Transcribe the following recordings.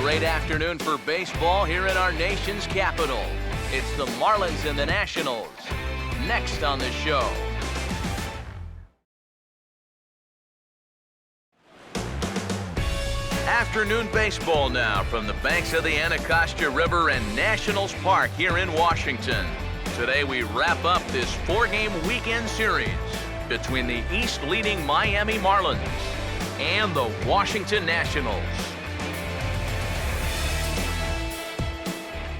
great afternoon for baseball here in our nation's capital. It's the Marlins and the Nationals. Next on the show. Afternoon baseball now from the banks of the Anacostia River and Nationals Park here in Washington. Today we wrap up this four-game weekend series between the East-leading Miami Marlins and the Washington Nationals.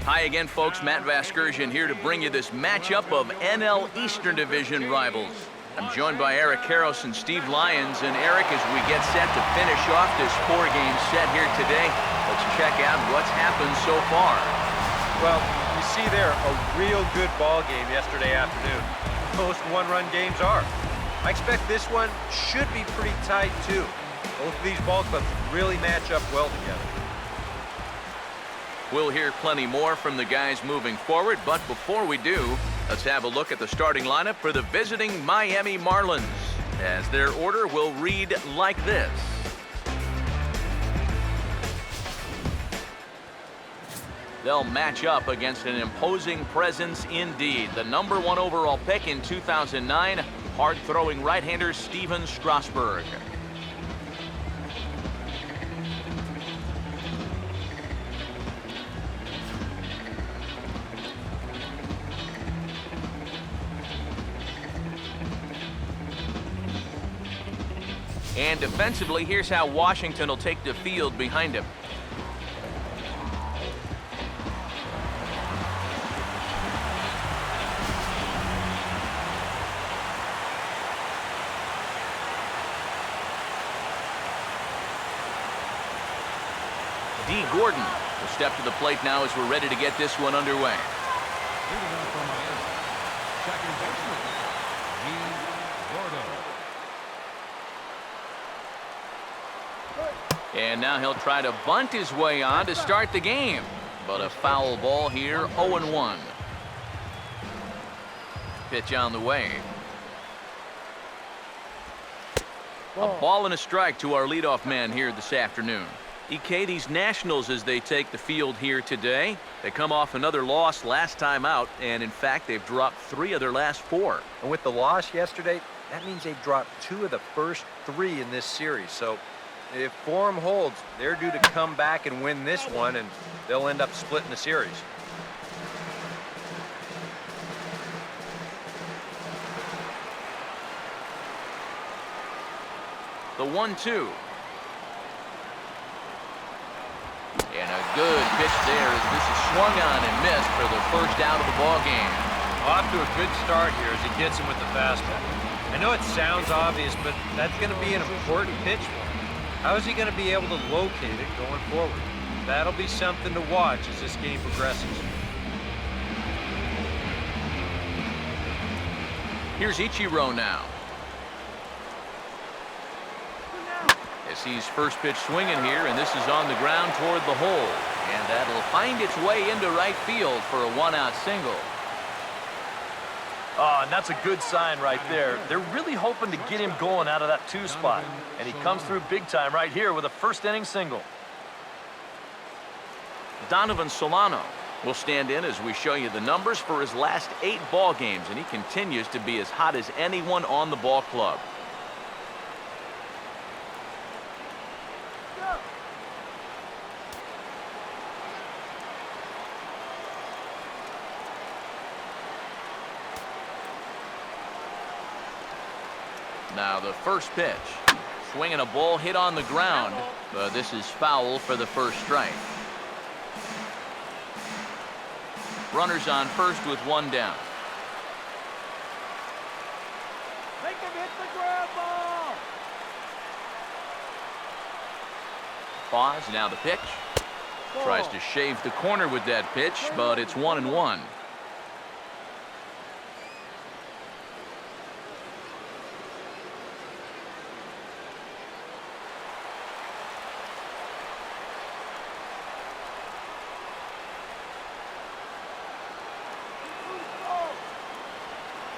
Hi again, folks. Matt Vasgersian here to bring you this matchup of NL Eastern Division rivals. I'm joined by Eric Karros and Steve Lyons. And Eric, as we get set to finish off this four-game set here today, let's check out what's happened so far. Well, you see there a real good ball game yesterday afternoon. Most one-run games are. I expect this one should be pretty tight, too. Both of these ball clubs really match up well together. We'll hear plenty more from the guys moving forward, but before we do, let's have a look at the starting lineup for the visiting Miami Marlins, as their order will read like this. They'll match up against an imposing presence indeed. The #1 overall pick in 2009, hard-throwing right-hander Steven Strasburg. And defensively, here's how Washington will take the field behind him. D. Gordon will step to the plate now as we're ready to get this one underway. And now he'll try to bunt his way on to start the game. But a foul ball here, 0-1. Pitch on the way. A ball and a strike to our leadoff man here this afternoon. EK, these Nationals, as they take the field here today, they come off another loss last time out, and in fact they've dropped 3 of their last 4. And with the loss yesterday, that means they've dropped 2 of the first 3 in this series. So if form holds, they're due to come back and win this one, and they'll end up splitting the series. The 1-2. And a good pitch there as this is swung on and missed for the first out of the ball game. Off to a good start here as he gets him with the fastball. I know it sounds obvious, but that's going to be an important pitch for him. How is he going to be able to locate it going forward? That'll be something to watch as this game progresses. Here's Ichiro now. As he's first pitch swinging here, and this is on the ground toward the hole. And that'll find its way into right field for a 1-out single. Oh, and that's a good sign right there. They're really hoping to get him going out of that 2 spot. And he comes through big time right here with a first-inning single. Donovan Solano will stand in as we show you the numbers for his last 8 ball games, and he continues to be as hot as anyone on the ball club. Now the first pitch. Swinging a ball hit on the ground, but this is foul for the first strike. Runners on first with 1 down. Make him hit the ground ball. Pause, now the pitch. Tries to shave the corner with that pitch, but it's 1-1.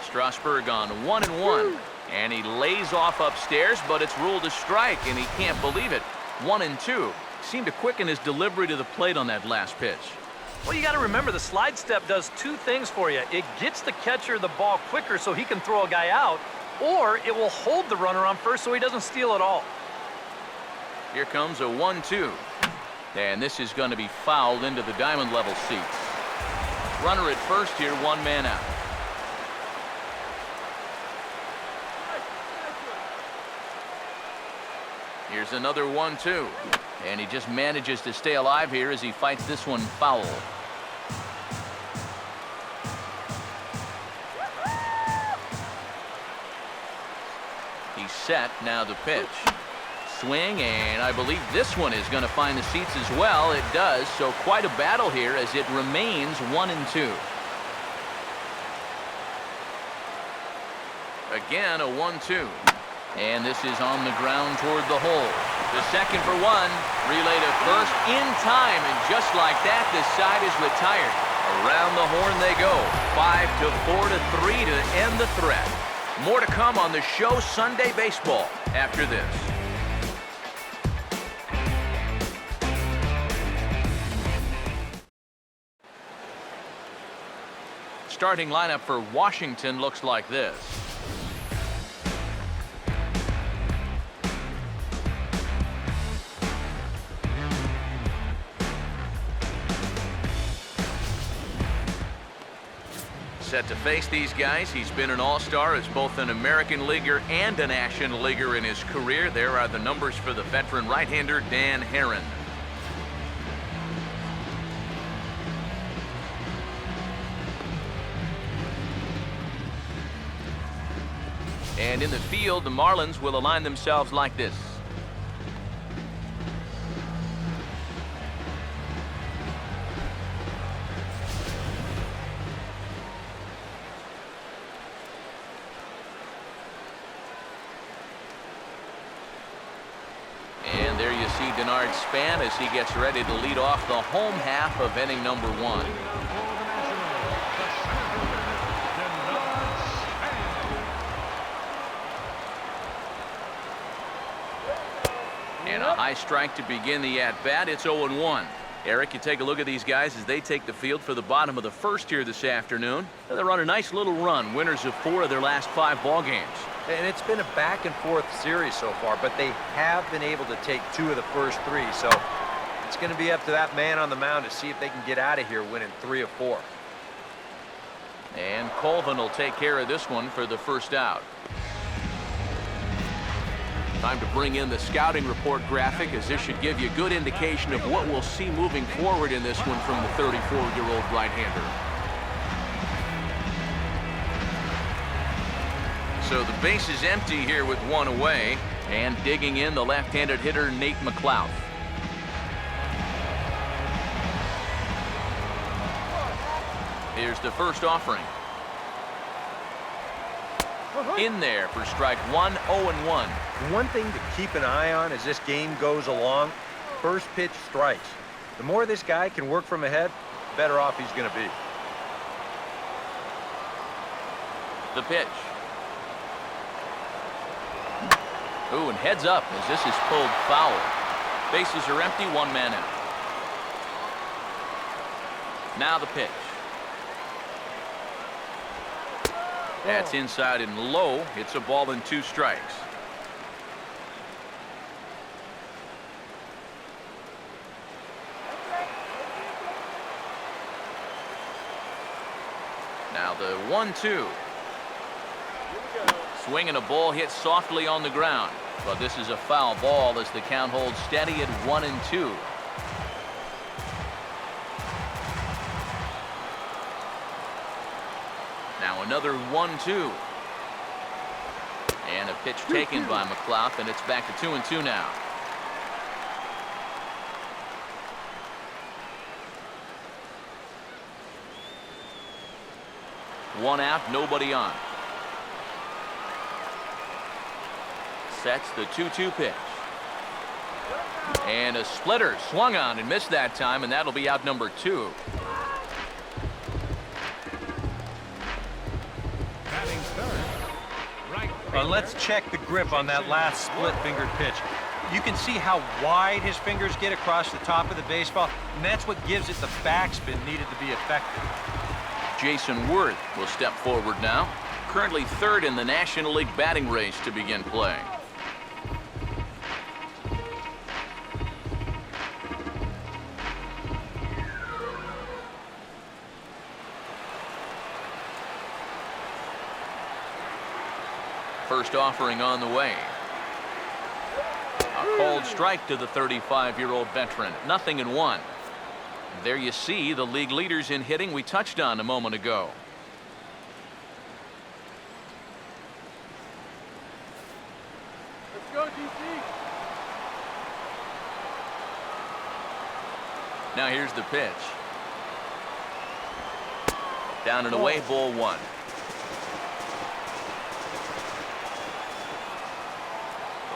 Strasburg on 1-1, and he lays off upstairs, but it's ruled a strike, and he can't believe it. 1-2. seemed to quicken his delivery to the plate on that last pitch. Well, you got to remember the slide step does two things for you. It gets the catcher the ball quicker so he can throw a guy out, or it will hold the runner on first so he doesn't steal it all. Here comes a 1-2. And this is going to be fouled into the diamond level seats. Runner at first here, one man out. Here's another 1-2. And he just manages to stay alive here as he fights this one foul. He's set, now the pitch. Swing, and I believe this one is going to find the seats as well. It does, so quite a battle here as it remains 1-2. Again, a 1-2. And this is on the ground toward the hole. The second for one, relay to first in time, and just like that, this side is retired. Around the horn they go. 5-4-3 to end the threat. More to come on the show Sunday Baseball after this. Starting lineup for Washington looks like this. Set to face these guys. He's been an all-star as both an American leaguer and a National Leaguer in his career. There are the numbers for the veteran right-hander Dan Herron. And in the field, the Marlins will align themselves like this. And there you see Denard Span as he gets ready to lead off the home half of inning number 1. And a high strike to begin the at-bat. It's 0-1. Eric, you take a look at these guys as they take the field for the bottom of the first here this afternoon. They're on a nice little run, winners of 4 of their last 5 ball games. And it's been a back-and-forth series so far, but they have been able to take 2 of the first 3. So it's going to be up to that man on the mound to see if they can get out of here winning 3 of 4. And Colvin will take care of this one for the first out. Time to bring in the scouting report graphic, as this should give you a good indication of what we'll see moving forward in this one from the 34-year-old right-hander. So the base is empty here with 1 away, and digging in the left-handed hitter Nate McLeod. Here's the first offering. In there for strike 1, 0-1. One thing to keep an eye on as this game goes along, first pitch strikes. The more this guy can work from ahead, the better off he's going to be. The pitch. Ooh, and heads up as this is pulled foul. Bases are empty, 1 man out. Now the pitch. That's inside and low. It's a ball and 2 strikes. Now the 1-2. Swing and a ball hit softly on the ground. But this is a foul ball as the count holds steady at 1-2. Now another 1-2. And a pitch taken by McLeod, and it's back to 2-2 now. One out, nobody on. Sets the 2-2 pitch. And a splitter swung on and missed that time, and that'll be out number 2. Let's check the grip on that last split-fingered pitch. You can see how wide his fingers get across the top of the baseball, and that's what gives it the backspin needed to be effective. Jason Worth will step forward now. Currently third in the National League batting race to begin play. First offering on the way. A cold strike to the 35-year-old veteran. 0-1. There you see the league leaders in hitting we touched on a moment ago. Let's go, DC. Now here's the pitch. Down and away, ball 1.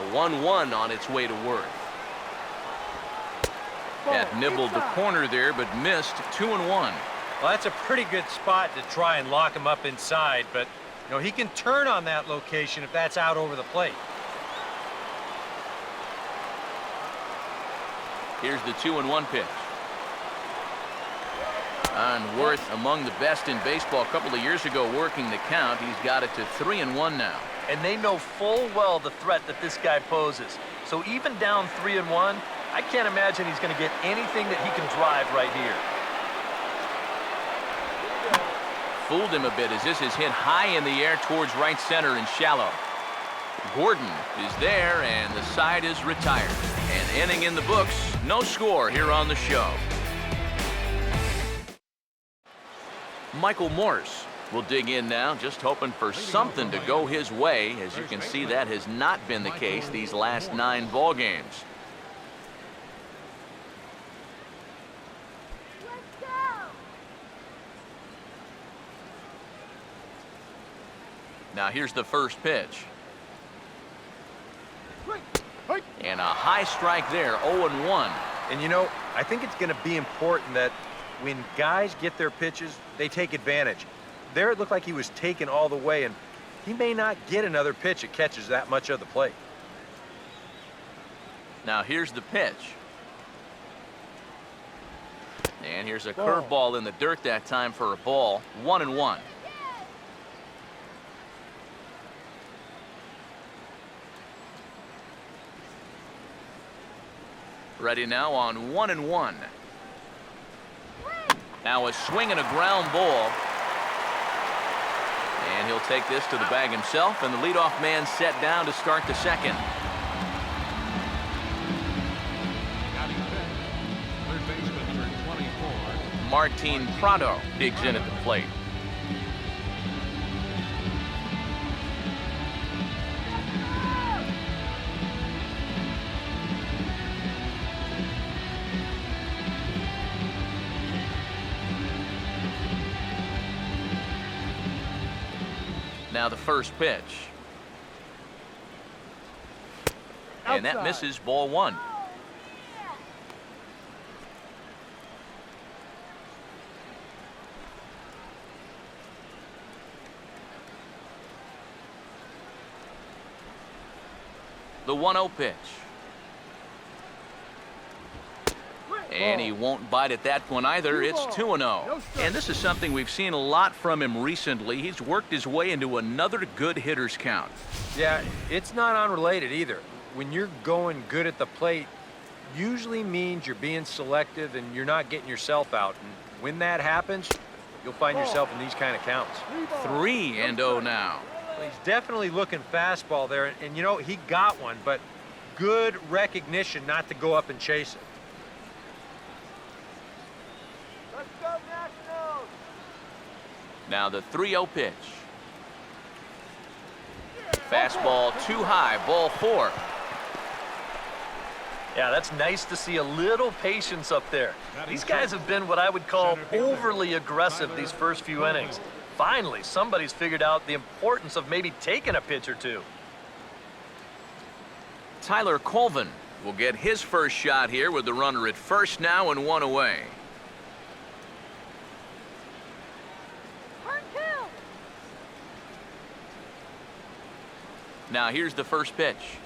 The 1-1 on its way to Worth. That nibbled the corner there, but missed. 2-1. Well, that's a pretty good spot to try and lock him up inside, but you know, he can turn on that location if that's out over the plate. Here's the 2-1 pitch. And Worth, among the best in baseball a couple of years ago, working the count. He's got it to 3-1 now. And they know full well the threat that this guy poses. So even down 3-1, I can't imagine he's going to get anything that he can drive right here. Fooled him a bit as this is hit high in the air towards right center and shallow. Gordon is there, and the side is retired. An inning in the books, no score here on the show. Michael Morse will dig in now, just hoping for something to go his way. As you can see, that has not been the case these last 9 ball games. Now here's the first pitch. And a high strike there, 0-1. And you know, I think it's going to be important that when guys get their pitches, they take advantage. There it looked like he was taken all the way, and he may not get another pitch that catches that much of the plate. Now here's the pitch. And here's a curveball in the dirt that time for a ball. 1-1. Ready now on 1-1. Now a swing and a ground ball. And he'll take this to the bag himself, and the leadoff man set down to start the second. Third baseman number 24. Martin Prado digs in at the plate. Now the first pitch. And that misses, ball 1. The 1-0 pitch. And he won't bite at that one either. It's 2-0. And this is something we've seen a lot from him recently. He's worked his way into another good hitter's count. Yeah, it's not unrelated either. When you're going good at the plate, usually means you're being selective and you're not getting yourself out. And when that happens, you'll find yourself in these kind of counts. 3-0 now. Well, he's definitely looking fastball there, and you know, he got one, but good recognition not to go up and chase it. Let's go, Nationals! Now the 3-0 pitch. Fastball too high, ball 4. Yeah, that's nice to see a little patience up there. These guys have been what I would call overly aggressive these first few innings. Finally, somebody's figured out the importance of maybe taking a pitch or two. Tyler Colvin will get his first shot here with the runner at first now and 1 away. Now here's the first pitch.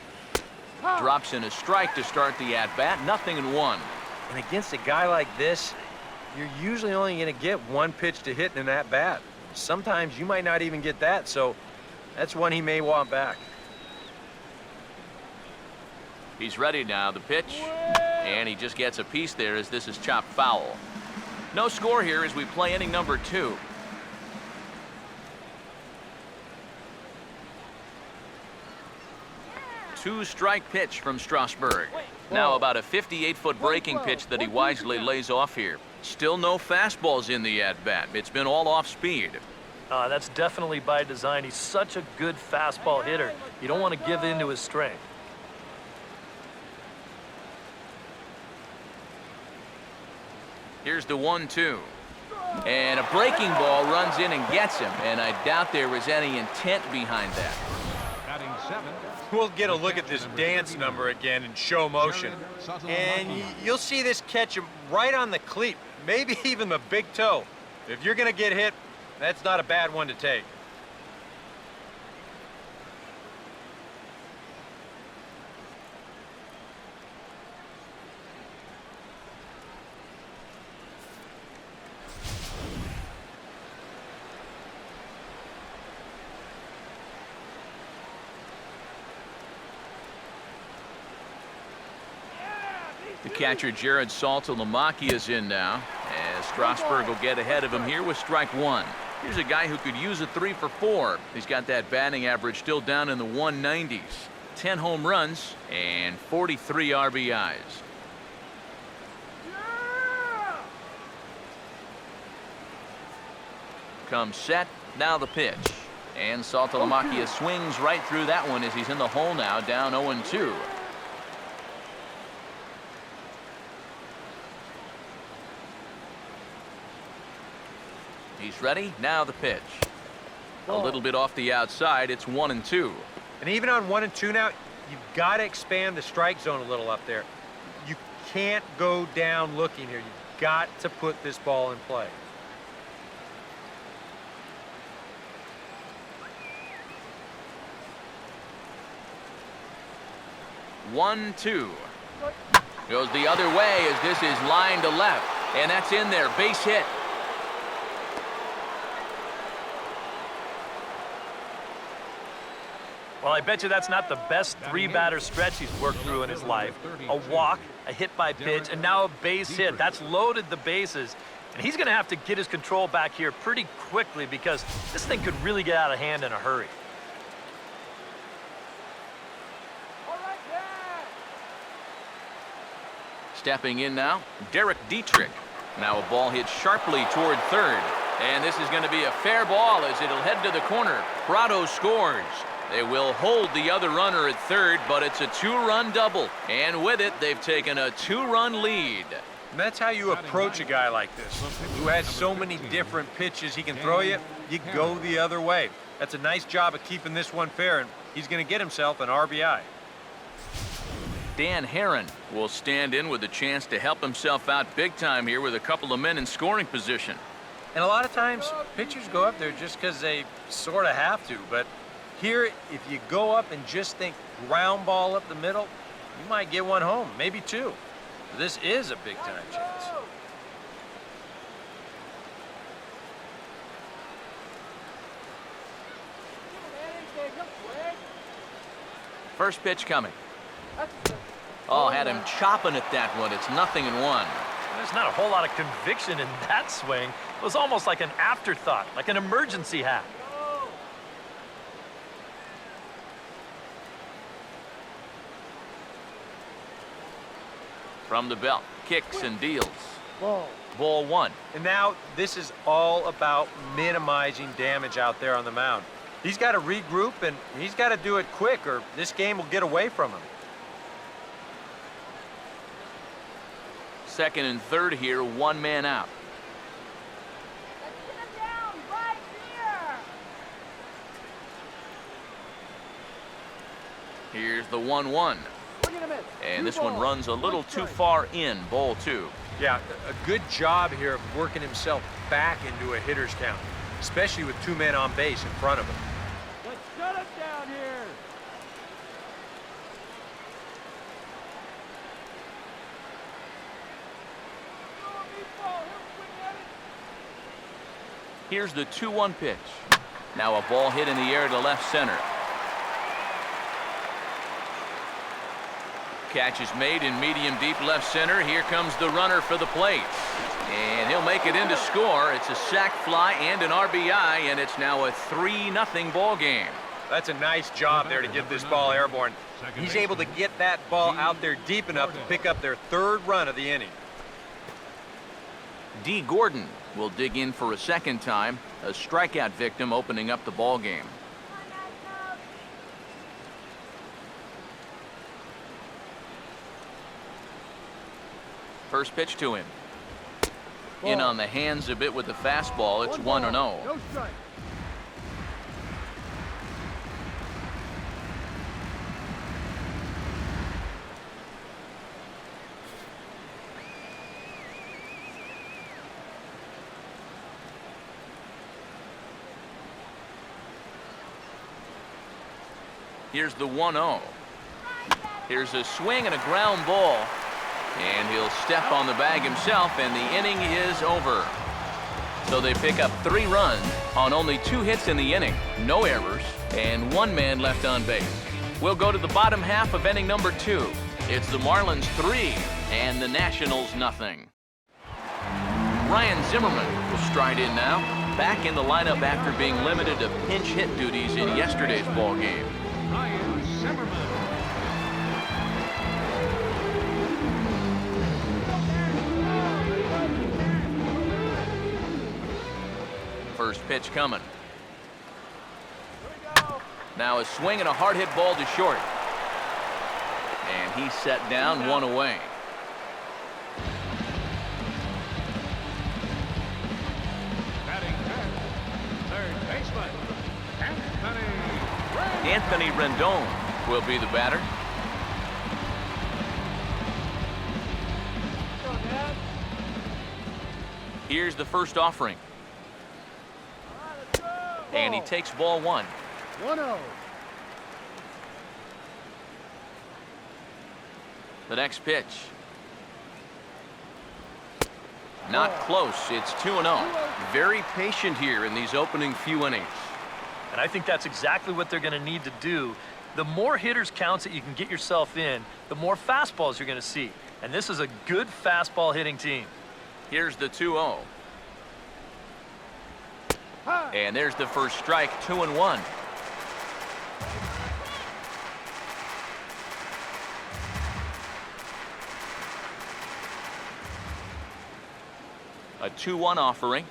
Drops in a strike to start the at-bat, 0-1. And against a guy like this, you're usually only going to get one pitch to hit in an at-bat. Sometimes you might not even get that, so that's one he may want back. He's ready now, the pitch. And he just gets a piece there as this is chopped foul. No score here as we play inning number 2. Two-strike pitch from Strasburg. Now about a 58-foot breaking pitch that he wisely lays off here. Still no fastballs in the at-bat. It's been all off speed. That's definitely by design. He's such a good fastball hitter. You don't want to give in to his strength. Here's the 1-2. And a breaking ball runs in and gets him. And I doubt there was any intent behind that. Batting 7. We'll get a look at this dance number again in show motion. And you'll see this catch him right on the cleat, maybe even the big toe. If you're going to get hit, that's not a bad one to take. The catcher Jared Saltalamacchia is in now, as Strasburg will get ahead of him here with strike 1. Here's a guy who could use a 3 for 4. He's got that batting average still down in the 190s. 10 home runs and 43 RBIs. Comes set, now the pitch. And Saltalamacchia swings right through that one as he's in the hole now, down 0-2. He's ready, now the pitch. A little bit off the outside, it's 1-2. And even on 1-2 now, you've got to expand the strike zone a little up there. You can't go down looking here. You've got to put this ball in play. One-two. Goes the other way as this is line to left. And that's in there, base hit. Well, I bet you that's not the best 3-batter stretch he's worked through in his life. A walk, a hit by pitch, and now a base hit. That's loaded the bases. And he's going to have to get his control back here pretty quickly because this thing could really get out of hand in a hurry. Stepping in now, Derek Dietrich. Now a ball hit sharply toward third. And this is going to be a fair ball as it'll head to the corner. Prado scores. They will hold the other runner at third, but it's a 2-run double. And with it, they've taken a 2-run lead. And that's how you approach a guy like this, who has so many different pitches he can throw you. You go the other way. That's a nice job of keeping this one fair, and he's going to get himself an RBI. Dan Herron will stand in with a chance to help himself out big time here with a couple of men in scoring position. And a lot of times, pitchers go up there just because they sort of have to, but here, if you go up and just think ground ball up the middle, you might get one home, maybe two. This is a big-time chance. First pitch coming. Oh, had him chopping at that one. It's 0-1. There's not a whole lot of conviction in that swing. It was almost like an afterthought, like an emergency hack. From the belt, kicks and deals. Ball 1. And now this is all about minimizing damage out there on the mound. He's got to regroup, and he's got to do it quick, or this game will get away from him. Second and third here, 1 man out. Let's get him down right here. Here's the 1-1. And this one runs a little too far in, ball 2. Yeah, a good job here of working himself back into a hitter's count, especially with 2 men on base in front of him. Let's shut him down here. Here's the 2-1 pitch. Now a ball hit in the air to left center. Catch is made in medium deep left center. Here comes the runner for the plate. And he'll make it in to score. It's a sac fly and an RBI, and it's now a 3-0 ball game. That's a nice job there to get this ball airborne. He's able to get that ball out there deep enough to pick up their 3rd run of the inning. D. Gordon will dig in for a second time. A strikeout victim opening up the ball game. First pitch to him. In on the hands a bit with the fastball. It's 1-0. No strike. Here's the 1-0. Here's a swing and a ground ball. And he'll step on the bag himself, and the inning is over. So they pick up 3 runs on only 2 hits in the inning, no errors, and 1 man left on base. We'll go to the bottom half of inning number 2. It's the Marlins 3 and the Nationals nothing. Ryan Zimmerman will stride in now, back in the lineup after being limited to pinch hit duties in yesterday's ball game. Ryan Zimmerman. First pitch coming. Now a swing and a hard hit ball to short. And he's set down, 1 away. Batting fifth, third baseman, Anthony Rendon will be the batter. Here's the first offering. And he takes ball 1. 1-0. The next pitch. Not close. It's 2-0. Very patient here in these opening few innings. And I think that's exactly what they're going to need to do. The more hitters counts that you can get yourself in, the more fastballs you're going to see. And this is a good fastball hitting team. Here's the 2-0. And there's the first strike, 2-1. A 2-1 offering.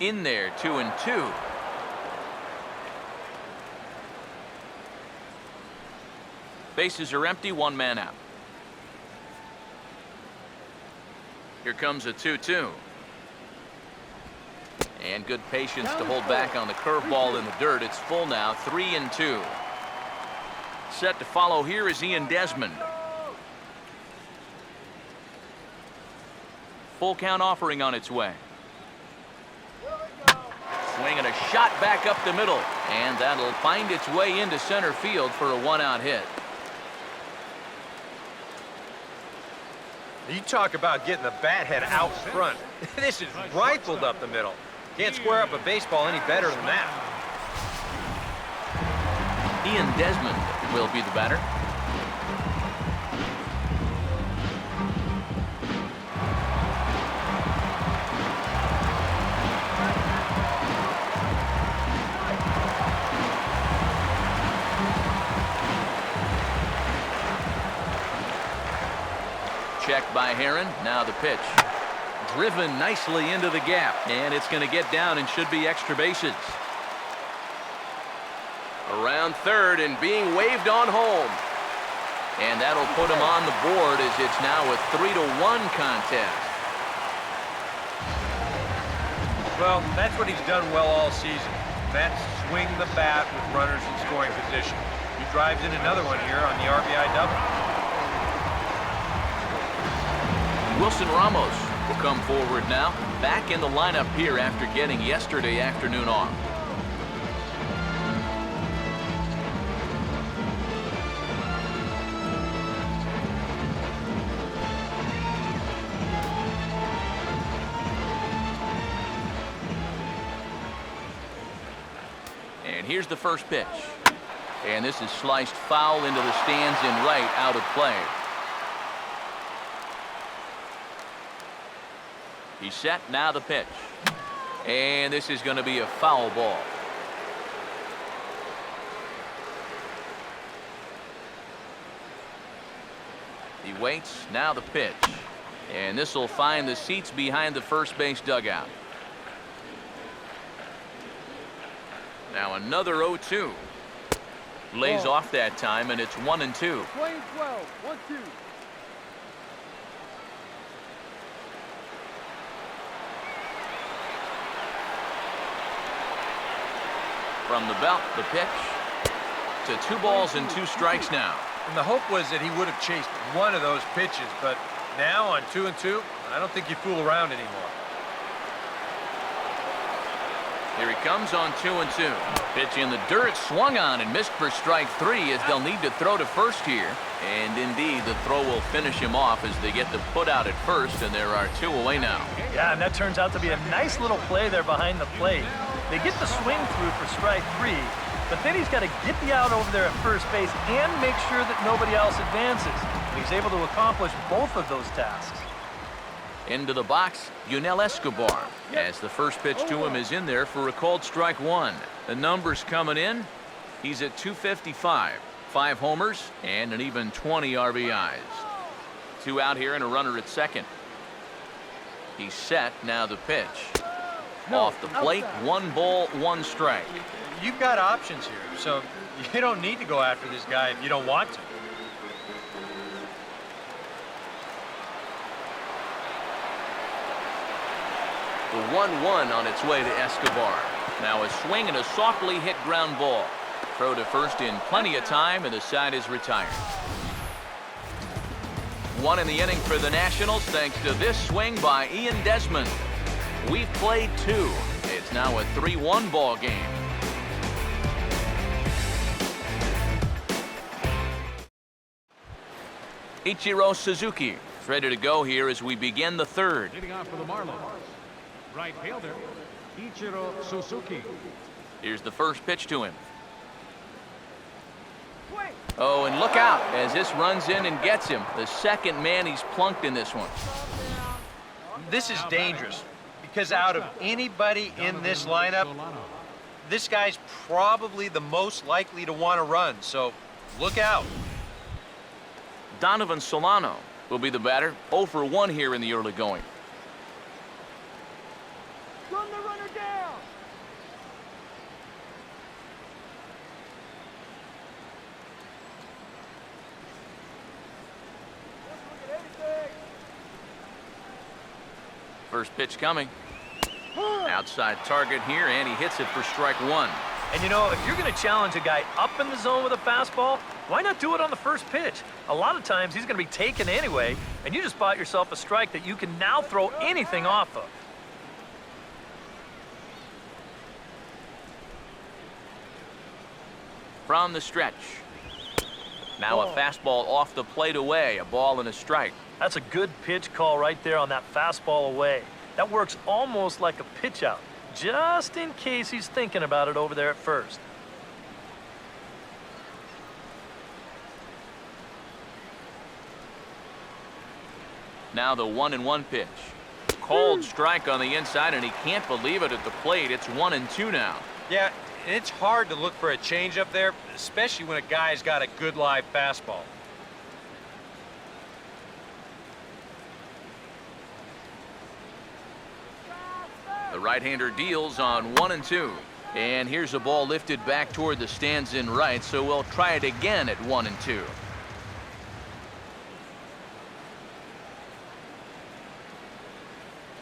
In there, 2-2. Bases are empty, 1 man out. Here comes a 2-2. And good patience to hold back on the curveball in the dirt. It's full now, 3-2. Set to follow here is Ian Desmond. Full count offering on its way. Swing and a shot back up the middle. And that'll find its way into center field for a 1-out hit. You talk about getting the bat head out front. This is rifled up the middle. Can't square up a baseball any better than that. Ian Desmond will be the batter. Checked by Heron. Now the pitch. Driven nicely into the gap. And it's going to get down and should be extra bases. Around third and being waved on home. And that'll put him on the board as it's now a 3-1 contest. Well, that's what he's done well all season. That's swing the bat with runners in scoring position. He drives in another one here on the RBI double. Wilson Ramos will come forward now, back in the lineup here after getting yesterday afternoon off. And here's the first pitch. And this is sliced foul into the stands in right, out of play. He's set, now the pitch. And this is going to be a foul ball. He waits, now the pitch. And this will find the seats behind the first base dugout. Now another 0-2. Lays off that time, and it's 1-2. Swing 12, 1-2. From the belt, the pitch to 2 balls and 2 strikes now. And the hope was that he would have chased one of those pitches, but now on 2-2, I don't think you fool around anymore. Here he comes on 2-2. Pitch in the dirt, swung on and missed for strike 3 as they'll need to throw to first here. And indeed, the throw will finish him off as they get the put out at first, and there are 2 away now. Yeah, and that turns out to be a nice little play there behind the plate. They get the swing through for strike 3, but then he's got to get the out over there at first base and make sure that nobody else advances. And he's able to accomplish both of those tasks. Into the box, Yunel Escobar, as the first pitch to him is in there for a called strike 1. The numbers coming in, he's at 255, 5 homers, and an even 20 RBIs. 2 out here and a runner at second. He's set, now the pitch. Off the plate, 1 ball, 1 strike. You've got options here, so you don't need to go after this guy if you don't want to. The 1-1 on its way to Escobar. Now a swing and a softly hit ground ball. Throw to first in plenty of time, and the side is retired. 1 in the inning for the Nationals thanks to this swing by Ian Desmond. We've played 2. It's now a 3-1 ball game. Ichiro Suzuki is ready to go here as we begin the 3rd. Leading off for the Marlins, right fielder, Ichiro Suzuki. Here's the first pitch to him. Oh, and look out as this runs in and gets him. The second man he's plunked in this one. This is dangerous because out of anybody in this lineup, this guy's probably the most likely to want to run, so look out. Donovan Solano will be the batter. 0 for 1 here in the early going. Run the runner down. First pitch coming. Outside target here, and he hits it for strike 1. And you know, if you're going to challenge a guy up in the zone with a fastball, why not do it on the first pitch? A lot of times he's going to be taken anyway, and you just bought yourself a strike that you can now throw anything off of. From the stretch. Now a fastball off the plate away, a ball and a strike. That's a good pitch call right there on that fastball away. That works almost like a pitch out, just in case he's thinking about it over there at first. Now the 1-1 pitch. Called strike on the inside, and he can't believe it at the plate. It's 1-2 now. Yeah, it's hard to look for a changeup there, especially when a guy's got a good live fastball. The right-hander deals on 1-2. And here's a ball lifted back toward the stands in right, so we'll try it again at 1-2.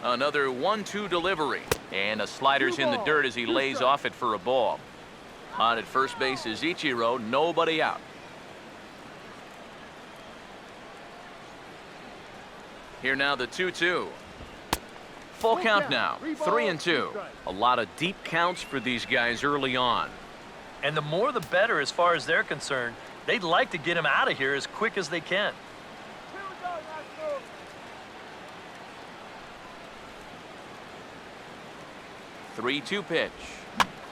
Another 1-2 delivery. And a slider's in the dirt as he lays off it for a ball. On at first base is Ichiro, nobody out. Here now the 2-2. Full count now, 3-2. A lot of deep counts for these guys early on. And the more the better as far as they're concerned. They'd like to get him out of here as quick as they can. 3-2 pitch.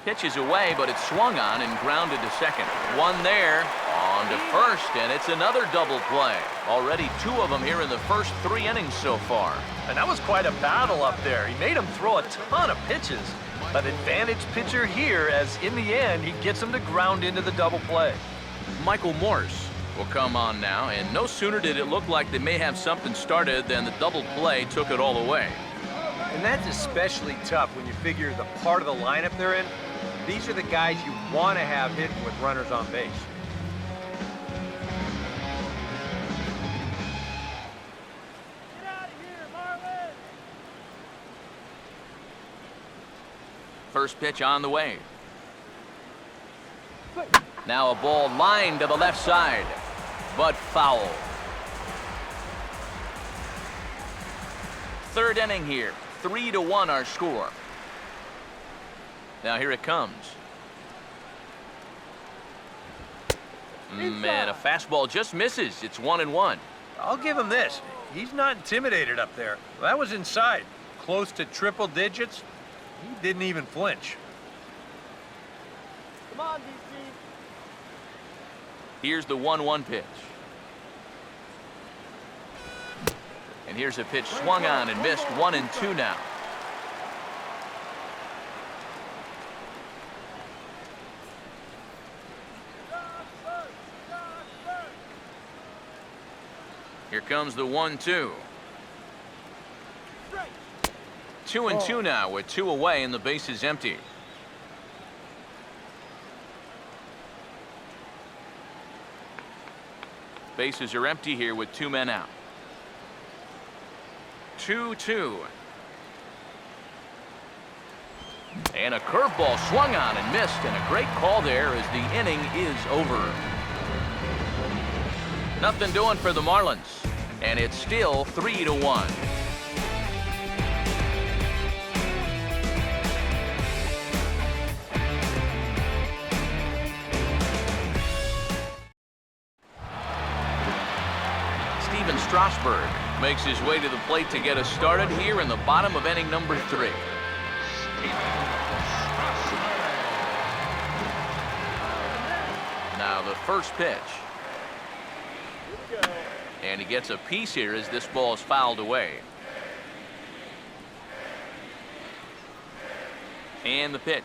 Pitch is away, but it's swung on and grounded to second. One there, on to first, and it's another double play. Already 2 of them here in the first 3 innings so far. And that was quite a battle up there. He made him throw a ton of pitches. An advantage pitcher here, as in the end, he gets him to ground into the double play. Michael Morse will come on now, and no sooner did it look like they may have something started than the double play took it all away. And that's especially tough when you figure the part of the lineup they're in. These are the guys you want to have hitting with runners on base. Get out of here, Marlins! First pitch on the way. Now a ball lined to the left side, but foul. 3rd inning here, 3-1 our score. Now here it comes. Man, a fastball just misses. It's 1-1. I'll give him this. He's not intimidated up there. That was inside. Close to triple digits. He didn't even flinch. Come on, DC. Here's the 1-1 pitch. And here's a pitch swung on and missed. 1-2 now. Here comes the 1-2. 2-2 now with 2 away and the base is empty. Bases are empty here with 2 men out. 2-2. And a curveball swung on and missed, and a great call there as the inning is over. Nothing doing for the Marlins, and it's still 3-1. Steven Strasburg makes his way to the plate to get us started here in the bottom of inning number 3. Now the first pitch. And he gets a piece here as this ball is fouled away. And the pitch.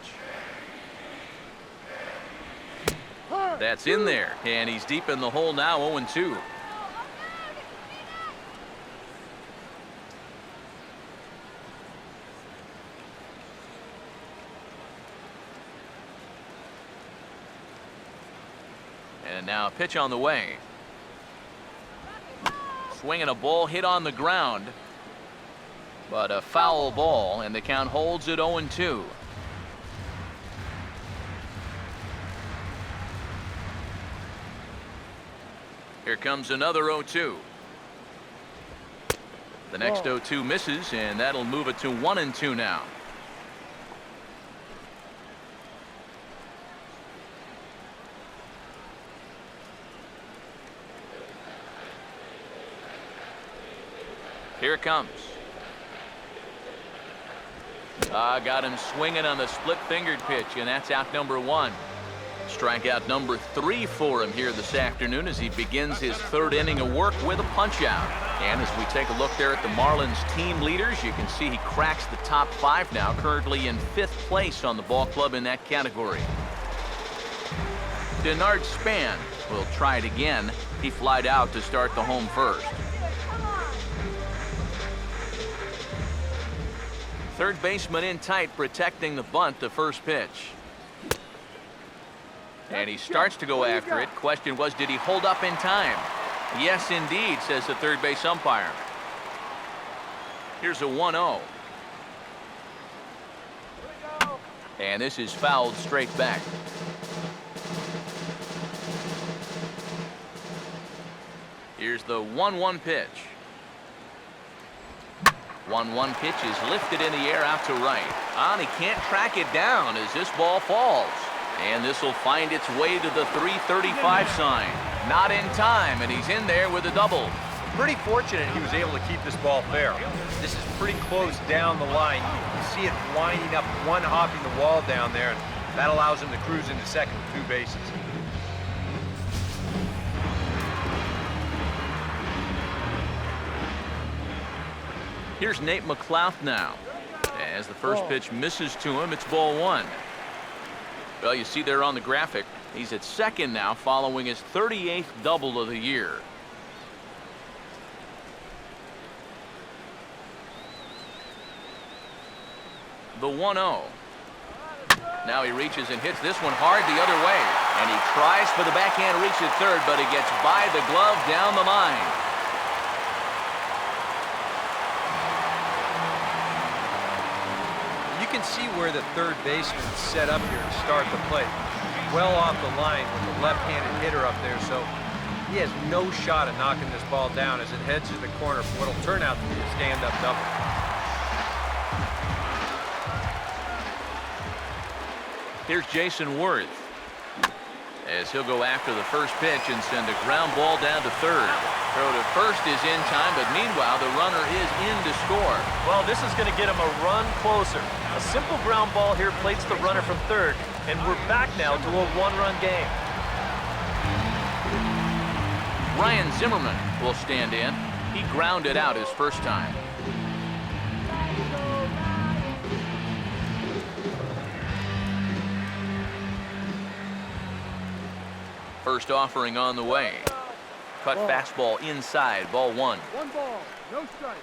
That's in there, and he's deep in the hole now, 0-2. And now a pitch on the way. Swinging a ball hit on the ground, but a foul ball, and the count holds at 0-2. Here comes another 0-2. The next 0-2 misses, and that'll move it to 1-2 now. Here it comes. Got him swinging on the split-fingered pitch, and that's out number 1. Strikeout number 3 for him here this afternoon as he begins his 3rd inning of work with a punch-out. And as we take a look there at the Marlins team leaders, you can see he cracks the top 5 now, currently in 5th place on the ball club in that category. Denard Span will try it again. He flied out to start the home first. Third baseman in tight, protecting the bunt, the first pitch. And he starts to go after it. Question was, did he hold up in time? Yes, indeed, says the third base umpire. Here's a 1-0. And this is fouled straight back. Here's the 1-1 pitch. 1-1 pitch is lifted in the air out to right. And he can't track it down as this ball falls. And this will find its way to the 335 sign. Not in time, and he's in there with a double. Pretty fortunate he was able to keep this ball fair. This is pretty close down the line. You see it winding up, one hopping the wall down there. And That allows him to cruise into second with 2 bases. Here's Nate McLouth now. As the first pitch misses to him, it's ball 1. Well, you see there on the graphic, he's at second now following his 38th double of the year. The 1-0. Now he reaches and hits this one hard the other way. And he tries for the backhand reach at third, but he gets by the glove down the line. You can see where the third baseman is set up here to start the play. Well off the line with the left-handed hitter up there, so he has no shot at knocking this ball down as it heads to the corner for what will turn out to be a stand-up double. Here's Jason Worth, as he'll go after the first pitch and send a ground ball down to third. Throw to first is in time, but meanwhile the runner is in to score. Well, this is going to get him a run closer. A simple ground ball here plates the runner from third, and we're back now to a 1-run game. Ryan Zimmerman will stand in. He grounded out his first time. First offering on the way. Cut fastball inside, ball 1. 1 ball, no strike.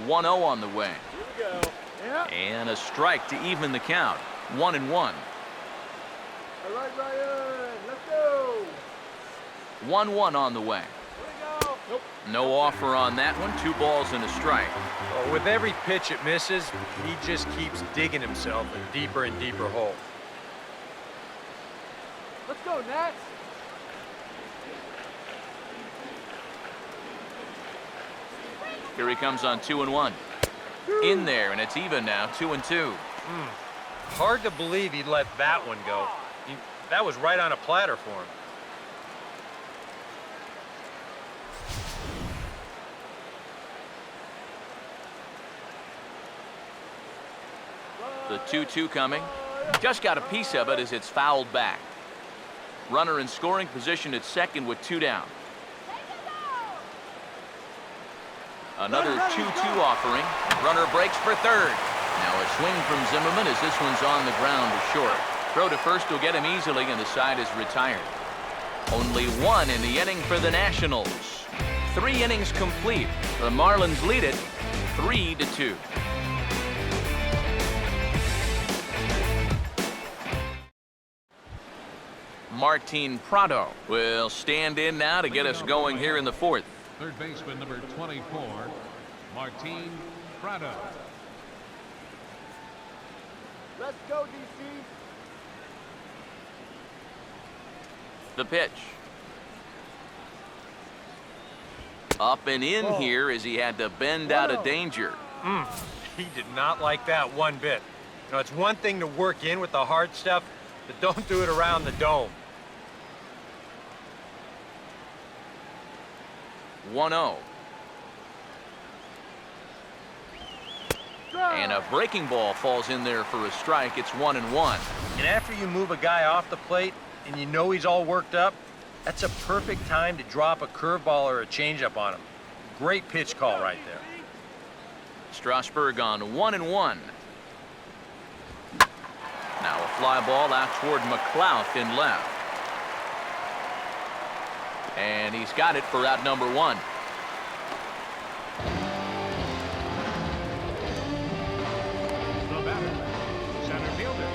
One 0 on the way. Here we go. Yeah. And a strike to even the count. 1-1. All right, Ryan, let's go. 1-1 on the way. Here we go. Nope. No offer on that one. 2 balls and a strike. Well, with every pitch it misses, he just keeps digging himself a deeper and deeper hole. Let's go, Nats. Here he comes on 2-1. In there, and it's even now, 2-2. Hard to believe he'd let that one go. That was right on a platter for him. The 2-2 coming. Just got a piece of it as it's fouled back. Runner in scoring position at second with 2 down. Another 2-2 offering. Runner breaks for third. Now a swing from Zimmerman as this one's on the ground to short. Throw to first will get him easily, and the side is retired. Only 1 in the inning for the Nationals. 3 innings complete. The Marlins lead it 3-2. Martin Prado will stand in now to get us going here in the 4th. Third baseman number 24, Martin Prado. Let's go, DC. The pitch. Up and in here as he had to bend out of danger. He did not like that one bit. You know, it's one thing to work in with the hard stuff, but don't do it around the dome. 1-0. And a breaking ball falls in there for a strike. It's 1-1. And after you move a guy off the plate and you know he's all worked up, that's a perfect time to drop a curveball or a changeup on him. Great pitch call right there. Strasburg on 1-1. Now a fly ball out toward McLouth in left. And he's got it for out number 1. The batter, center fielder,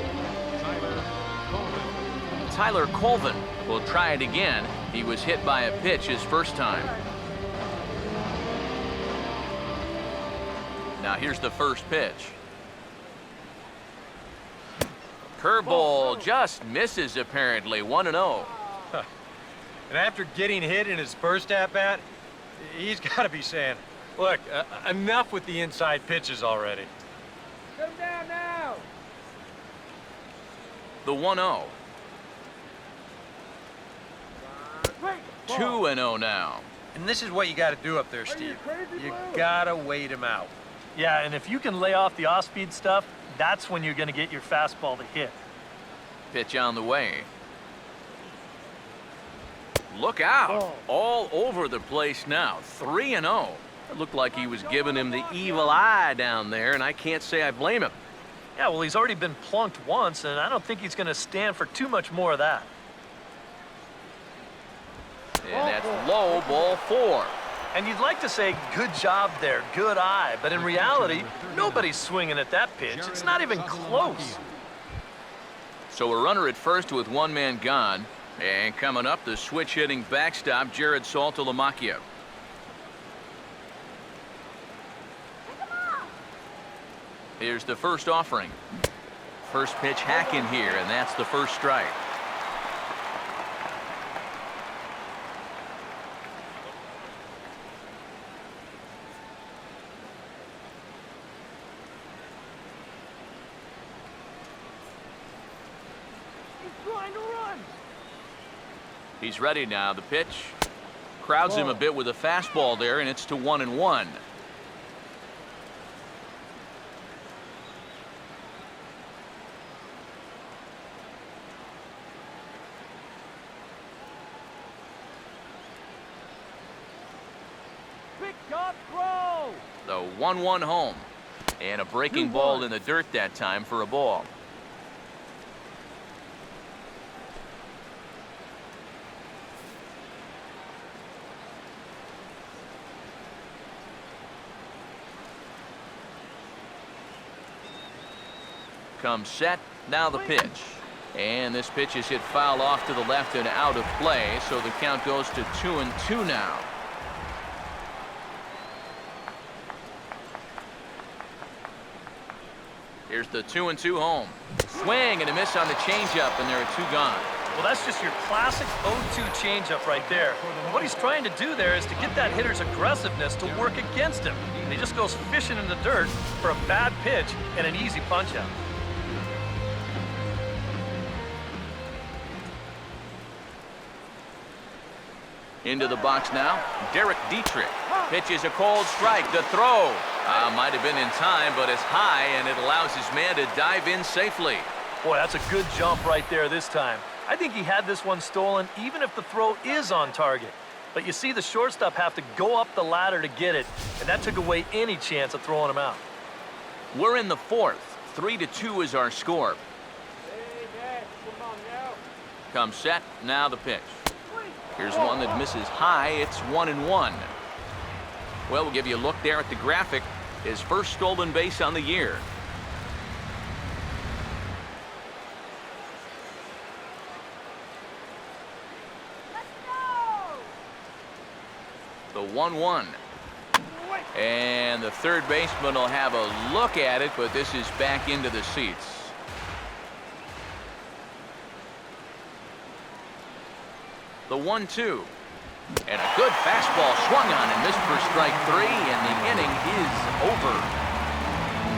Tyler Colvin. Tyler Colvin will try it again. He was hit by a pitch his first time. Now here's the first pitch. Curveball just misses apparently. 1-0. And after getting hit in his first at-bat, he's got to be saying, look, enough with the inside pitches already. Come down now. The 1-0. Wait. 2-0 now. And this is what you got to do up there, Steve. You got to wait him out. Yeah, and if you can lay off the off-speed stuff, that's when you're going to get your fastball to hit. Pitch on the way. Look out. All over the place now. 3-0. It looked like he was giving him the evil eye down there, and I can't say I blame him. Yeah, well, he's already been plunked once, and I don't think he's going to stand for too much more of that. And that's low, ball 4. And you'd like to say, good job there, good eye, but in reality, nobody's swinging at that pitch. It's not even close. So a runner at first with one man gone. And coming up, the switch-hitting backstop, Jared Saltalamacchia. Here's the first offering. First pitch hack in here, and that's the first strike. He's ready now. The pitch crowds him a bit with a fastball there, and it's to 1-1. Pick up, throw. The 1-1 home, and a breaking ball in the dirt that time for a ball. Comes set, now the pitch. And this pitch is hit foul off to the left and out of play, so the count goes to 2-2 now. Here's the 2-2 home. Swing and a miss on the changeup, and there are 2 gone. Well, that's just your classic 0-2 changeup right there. And what he's trying to do there is to get that hitter's aggressiveness to work against him. And he just goes fishing in the dirt for a bad pitch and an easy punch-out. Into the box now, Derek Dietrich. Pitches a cold strike. The throw might have been in time, but it's high, and it allows his man to dive in safely. Boy, that's a good jump right there this time. I think he had this one stolen, even if the throw is on target. But you see the shortstop have to go up the ladder to get it, and that took away any chance of throwing him out. We're in the 4th. 3-2 is our score. Comes set, now the pitch. Here's one that misses high. It's 1-1. Well, we'll give you a look there at the graphic. His first stolen base on the year. The 1-1. And the third baseman will have a look at it, but this is back into the seats. The 1-2. And a good fastball swung on and missed for strike 3, and the inning is over.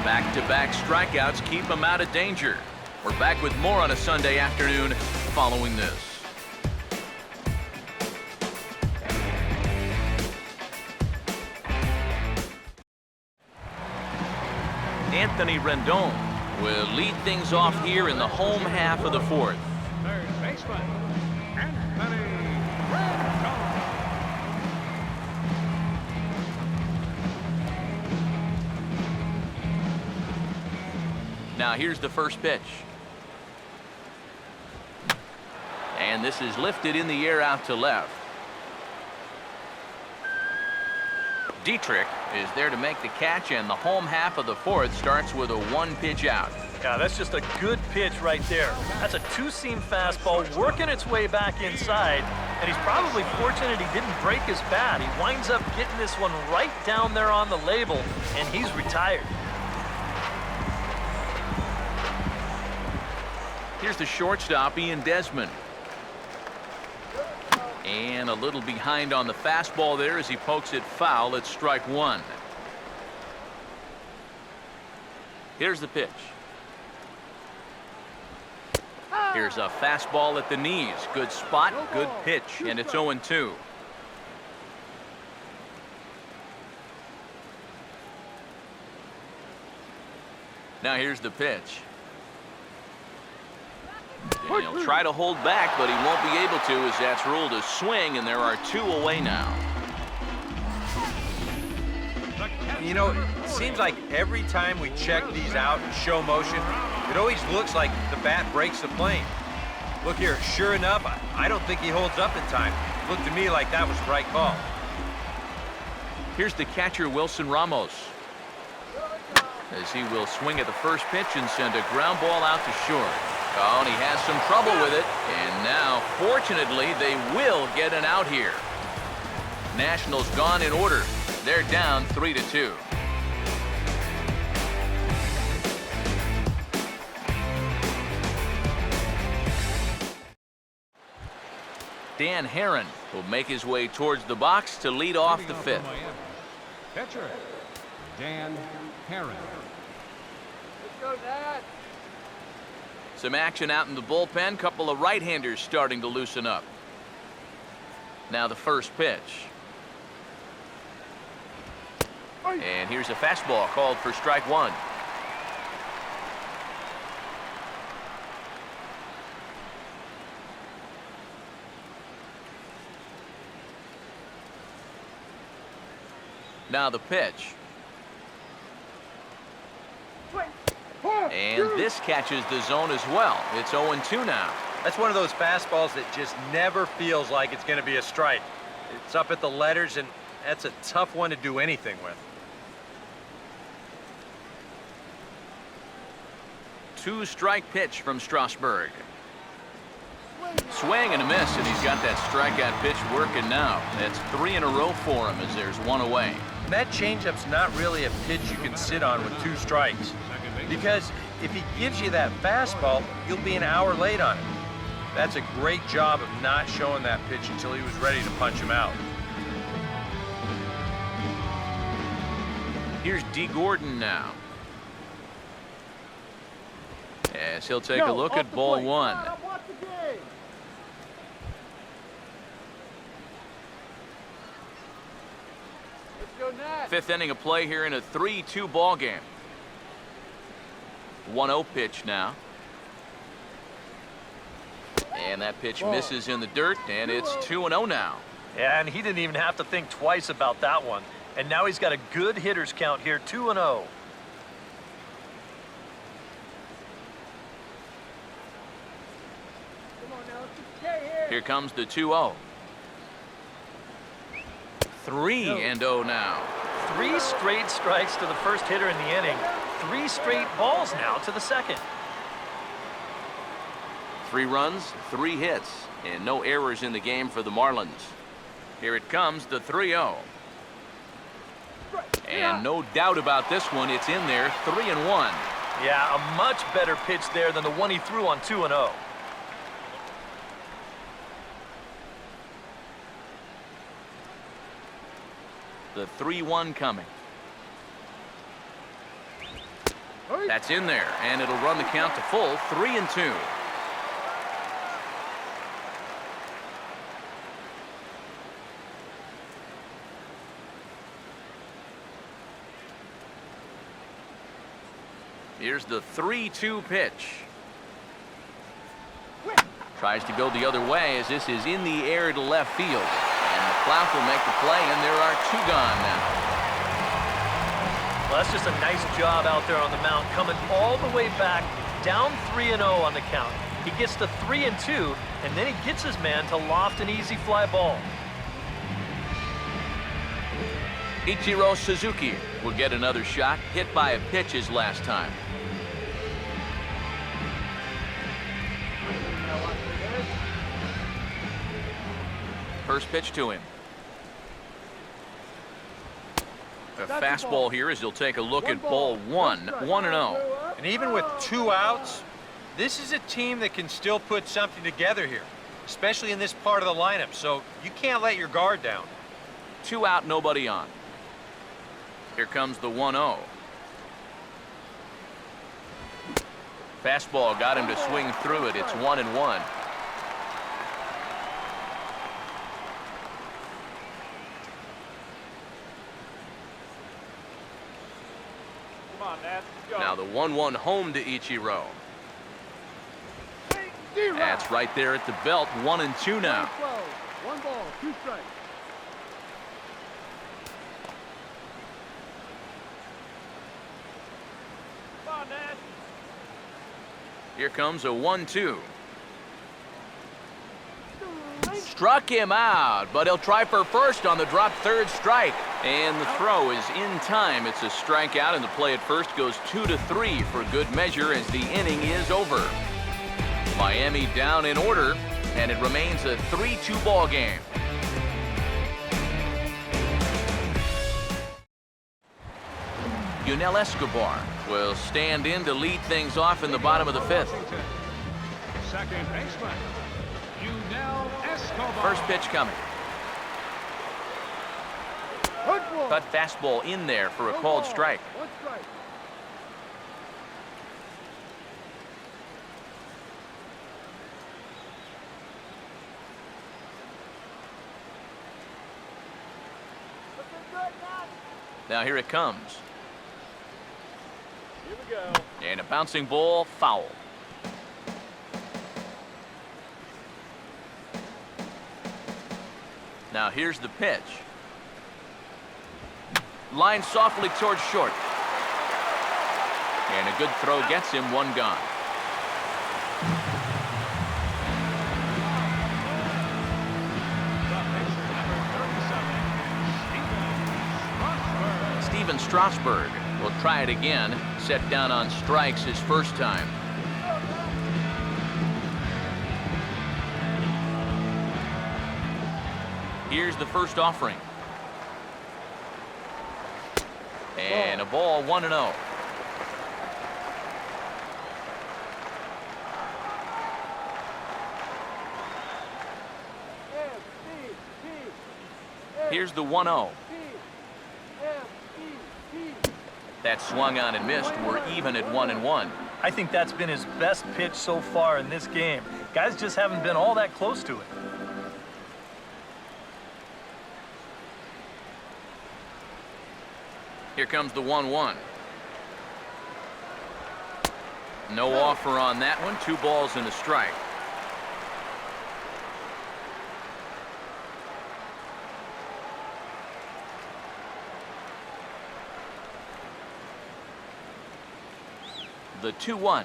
Back-to-back strikeouts keep him out of danger. We're back with more on a Sunday afternoon following this. Anthony Rendon will lead things off here in the home half of the 4th. Third baseman, Anthony Rendon. Now here's the first pitch. And this is lifted in the air out to left. Dietrich is there to make the catch, and the home half of the 4th starts with a 1-pitch out. Yeah, that's just a good pitch right there. That's a 2-seam fastball working its way back inside, and he's probably fortunate he didn't break his bat. He winds up getting this one right down there on the label, and he's retired. Here's the shortstop, Ian Desmond. And a little behind on the fastball there as he pokes it foul at strike 1. Here's the pitch. Here's a fastball at the knees. Good spot, good pitch, and it's 0-2. Now here's the pitch. And he'll try to hold back, but he won't be able to as that's ruled a swing, and there are 2 away now. You know, it seems like every time we check these out in show motion, it always looks like the bat breaks the plane. Look here, sure enough, I don't think he holds up in time. Looked to me like that was the right call. Here's the catcher, Wilson Ramos, as he will swing at the first pitch and send a ground ball out to short. Oh, and he has some trouble with it. And now, fortunately, they will get an out here. Nationals gone in order. They're down 3-2. Dan Herron will make his way towards the box to lead off the 5th. Pitcher, Dan Herron. Let's go, Nat. Some action out in the bullpen. Couple of right-handers starting to loosen up. Now the first pitch. And here's a fastball called for strike 1. Now the pitch. And this catches the zone as well. It's 0-2 now. That's one of those fastballs that just never feels like it's going to be a strike. It's up at the letters, and that's a tough one to do anything with. 2-strike pitch from Strasburg. Swing and a miss, and he's got that strikeout pitch working now. That's 3 in a row for him as there's 1 away. And that changeup's not really a pitch you can sit on with 2 strikes. Because if he gives you that fastball, you'll be an hour late on it. That's a great job of not showing that pitch until he was ready to punch him out. Here's D. Gordon now, as he'll take a look at ball 1. Fifth inning of play here in a 3-2 ball game. 1-0 pitch now. And that pitch misses in the dirt, and it's 2-0 now. Yeah, and he didn't even have to think twice about that one. And now he's got a good hitters count here, 2-0. Here comes the 2-0. 3-0 now. 3 straight strikes to the first hitter in the inning. 3 straight balls now to the second. 3 runs, 3 hits, and no errors in the game for the Marlins. Here it comes, the 3-0. And no doubt about this one, it's in there, 3-1. Yeah, a much better pitch there than the one he threw on 2-0. The 3-1 coming. That's in there, and it'll run the count to full, 3-2. Here's the 3-2 pitch. Tries to go the other way as this is in the air to left field. And McClough will make the play, and there are 2 gone now. Well, that's just a nice job out there on the mound, coming all the way back, down 3-0 on the count. He gets to 3-2, and then he gets his man to loft an easy fly ball. Ichiro Suzuki will get another shot, hit by a pitch his last time. First pitch to him. A fastball here as he'll take a look at ball 1, 1-0. And even with 2 outs, this is a team that can still put something together here, especially in this part of the lineup, so you can't let your guard down. 2 out, nobody on. Here comes the 1-0. Fastball got him to swing through it. It's 1-1. Come on, Nat. Go. Now the 1-1 home to Ichiro. That's right there at the belt. 1-2 now. 12. 1 ball, 2 strikes. Come on, Nat. Here comes a 1-2. Struck him out, but he'll try for first on the drop third strike. And the throw is in time. It's a strikeout, and the play at first goes 2-3 for good measure as the inning is over. Miami down in order, and it remains a 3-2 ball game. Yunel Escobar will stand in to lead things off in the bottom of the 5th. Second baseman, Yunel Escobar. First pitch coming. Cut fastball in there for a called strike. 1 strike. Now here it comes. Here we go. And a bouncing ball, foul. Now here's the pitch. Line softly towards short. And a good throw gets him 1 gone. Steven Strasburg will try it again. Set down on strikes his first time. Here's the first offering. And a ball, 1-0. Here's the 1-0. That swung on and missed. We're even at 1-1. I think that's been his best pitch so far in this game. Guys just haven't been all that close to it. Here comes the 1-1. No offer on that one. 2 balls and a strike. The 2-1.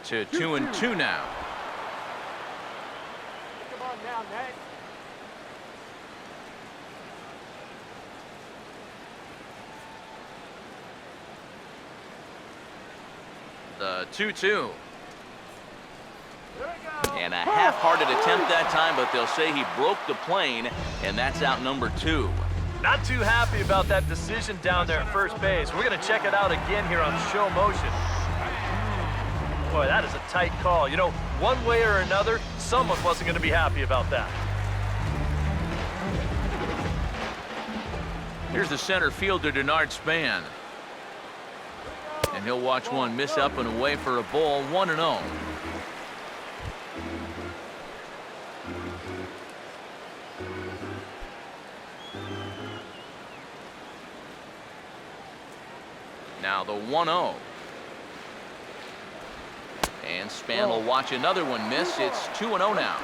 To 2-2 now. Come on now, Nat. The 2-2. Here we go. And a half-hearted attempt that time, but they'll say he broke the plane, and that's out number 2. Not too happy about that decision down there at first base. We're going to check it out again here on show motion. Boy, that is a tight call. You know, one way or another, someone wasn't going to be happy about that. Here's the center fielder, Denard Span. And he'll watch one miss up and away for a ball, 1-0. Now the 1-0. And Span will watch another one miss. It's 2-0 now.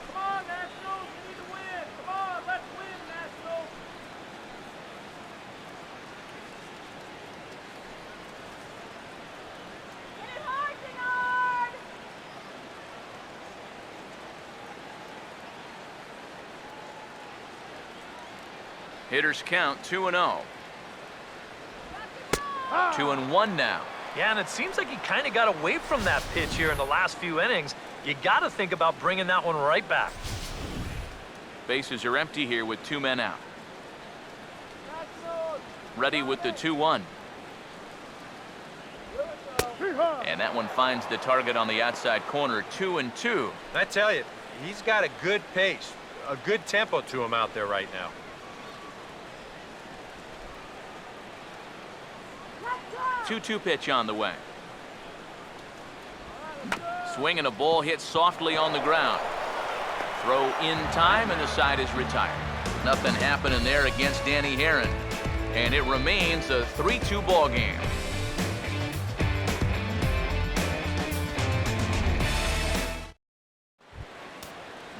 Come on, Nationals. We need to win. Come on, let's win, Nationals. Get it hard, Denard. Hitters count 2-0. 2-1 now. Yeah, and it seems like he kind of got away from that pitch here in the last few innings. You got to think about bringing that one right back. Bases are empty here with 2 men out. Nationals. Ready with the 2-1. Here we go. And that one finds the target on the outside corner, 2-2. I tell you, he's got a good pace, a good tempo to him out there right now. Let's go. 2-2 pitch on the way. Swinging a ball hit softly on the ground. Throw in time, and the side is retired. Nothing happening there against Danny Herron. And it remains a 3-2 ball game.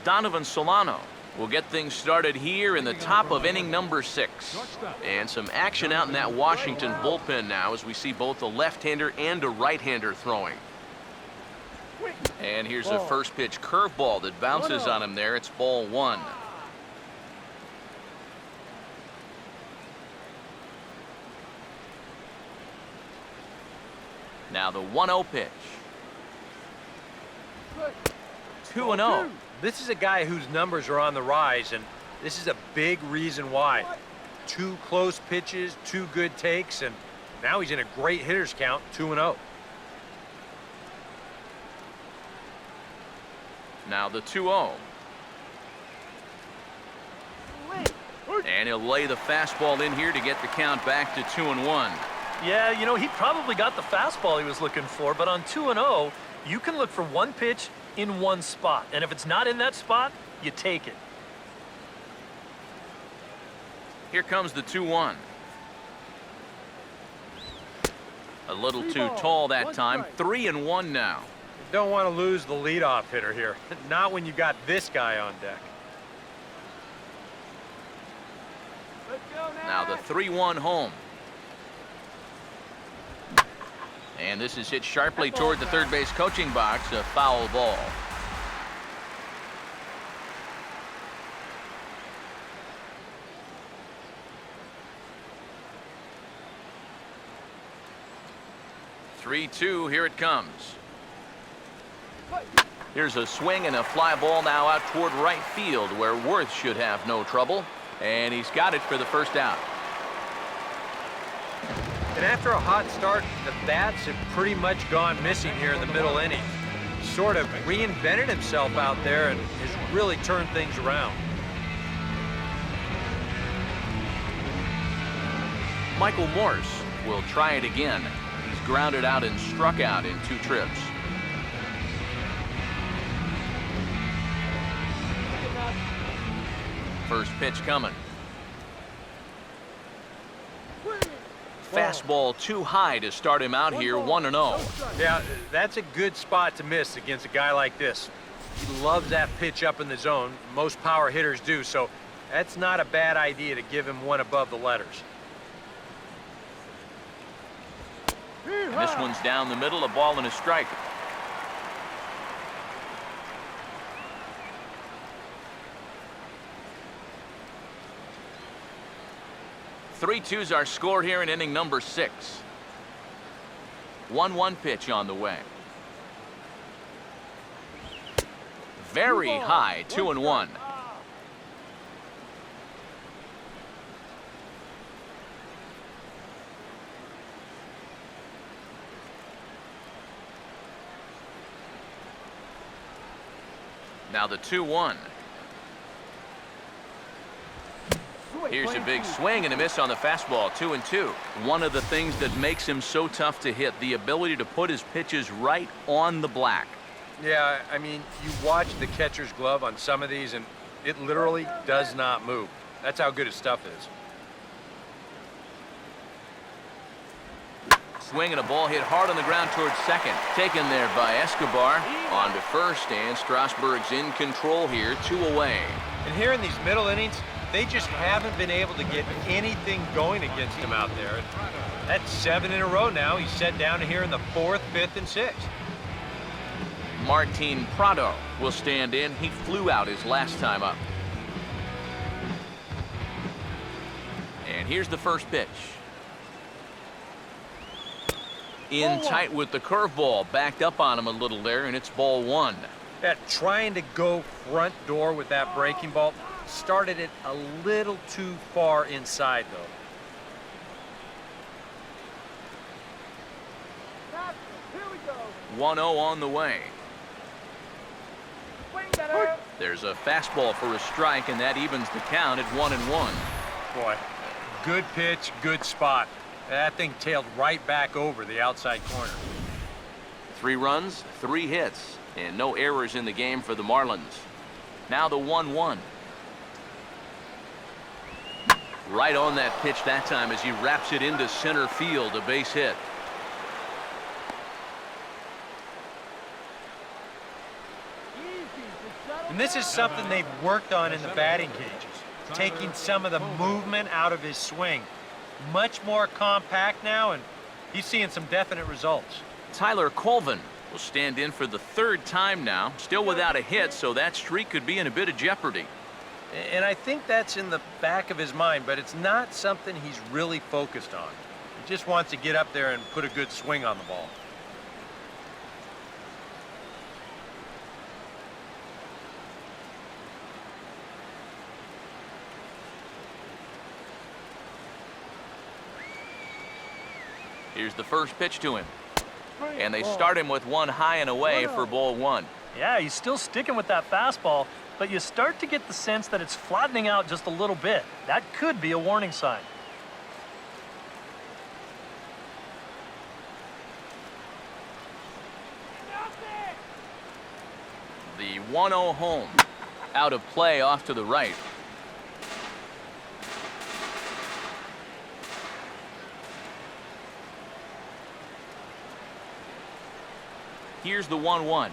Donovan Solano will get things started here in the top of inning number 6. And some action out in that Washington bullpen now as we see both a left-hander and a right-hander throwing. And here's a first pitch curveball that bounces on him there. It's ball 1. Now the 1-0 pitch. 2-0. This is a guy whose numbers are on the rise, and this is a big reason why. 2 close pitches, 2 good takes, and now he's in a great hitter's count, 2-0. Now the 2-0. And he'll lay the fastball in here to get the count back to 2-1. Yeah, you know, he probably got the fastball he was looking for, but on 2-0, you can look for one pitch in one spot. And if it's not in that spot, you take it. Here comes the 2-1. A little too tall that time. 3-1 now. Don't want to lose the leadoff hitter here. Not when you got this guy on deck. Now the 3-1 home. And this is hit sharply toward the third base coaching box, a foul ball. Three-two, here it comes. Here's a swing and a fly ball now out toward right field where Worth should have no trouble. And he's got it for the first out. And after a hot start, the bats have pretty much gone missing here in the middle inning. Sort of reinvented himself out there and has really turned things around. Michael Morse will try it again. He's grounded out and struck out in 2 trips. First pitch coming. Fastball too high to start him out here, 1-0. Yeah, that's a good spot to miss against a guy like this. He loves that pitch up in the zone. Most power hitters do, so that's not a bad idea to give him one above the letters. And this one's down the middle, a ball and a strike. Three-two's our score here in inning number 6. 1-1 pitch on the way. Very high, 2-1. Now the 2-1. Here's a big swing and a miss on the fastball, 2-2. One of the things that makes him so tough to hit, the ability to put his pitches right on the black. Yeah, I mean, you watch the catcher's glove on some of these, and it literally does not move. That's how good his stuff is. Swing and a ball hit hard on the ground towards second. Taken there by Escobar. On to first, and Strasburg's in control here, 2 away. And here in these middle innings, they just haven't been able to get anything going against him out there. And that's 7 in a row now. He's set down here in the 4th, 5th, and 6th. Martin Prado will stand in. He flew out his last time up. And here's the first pitch. In tight with the curveball, backed up on him a little there, and it's ball 1. That trying to go front door with that breaking ball started it a little too far inside, though. Here we go. 1-0 on the way. Swing better. There's a fastball for a strike, and that evens the count at 1-1. Boy, good pitch, good spot. That thing tailed right back over the outside corner. 3 runs, 3 hits, and no errors in the game for the Marlins. Now the 1-1. Right on that pitch that time as he wraps it into center field, a base hit. And this is something they've worked on in the batting cages, taking some of the movement out of his swing. Much more compact now, and he's seeing some definite results. Tyler Colvin will stand in for the 3rd time now, still without a hit, so that streak could be in a bit of jeopardy. And I think that's in the back of his mind, but it's not something he's really focused on. He just wants to get up there and put a good swing on the ball. Here's the first pitch to him. And they start him with one high and away for ball 1. Yeah, he's still sticking with that fastball, but you start to get the sense that it's flattening out just a little bit. That could be a warning sign. The 1-0 home. Out of play off to the right. Here's the 1-1.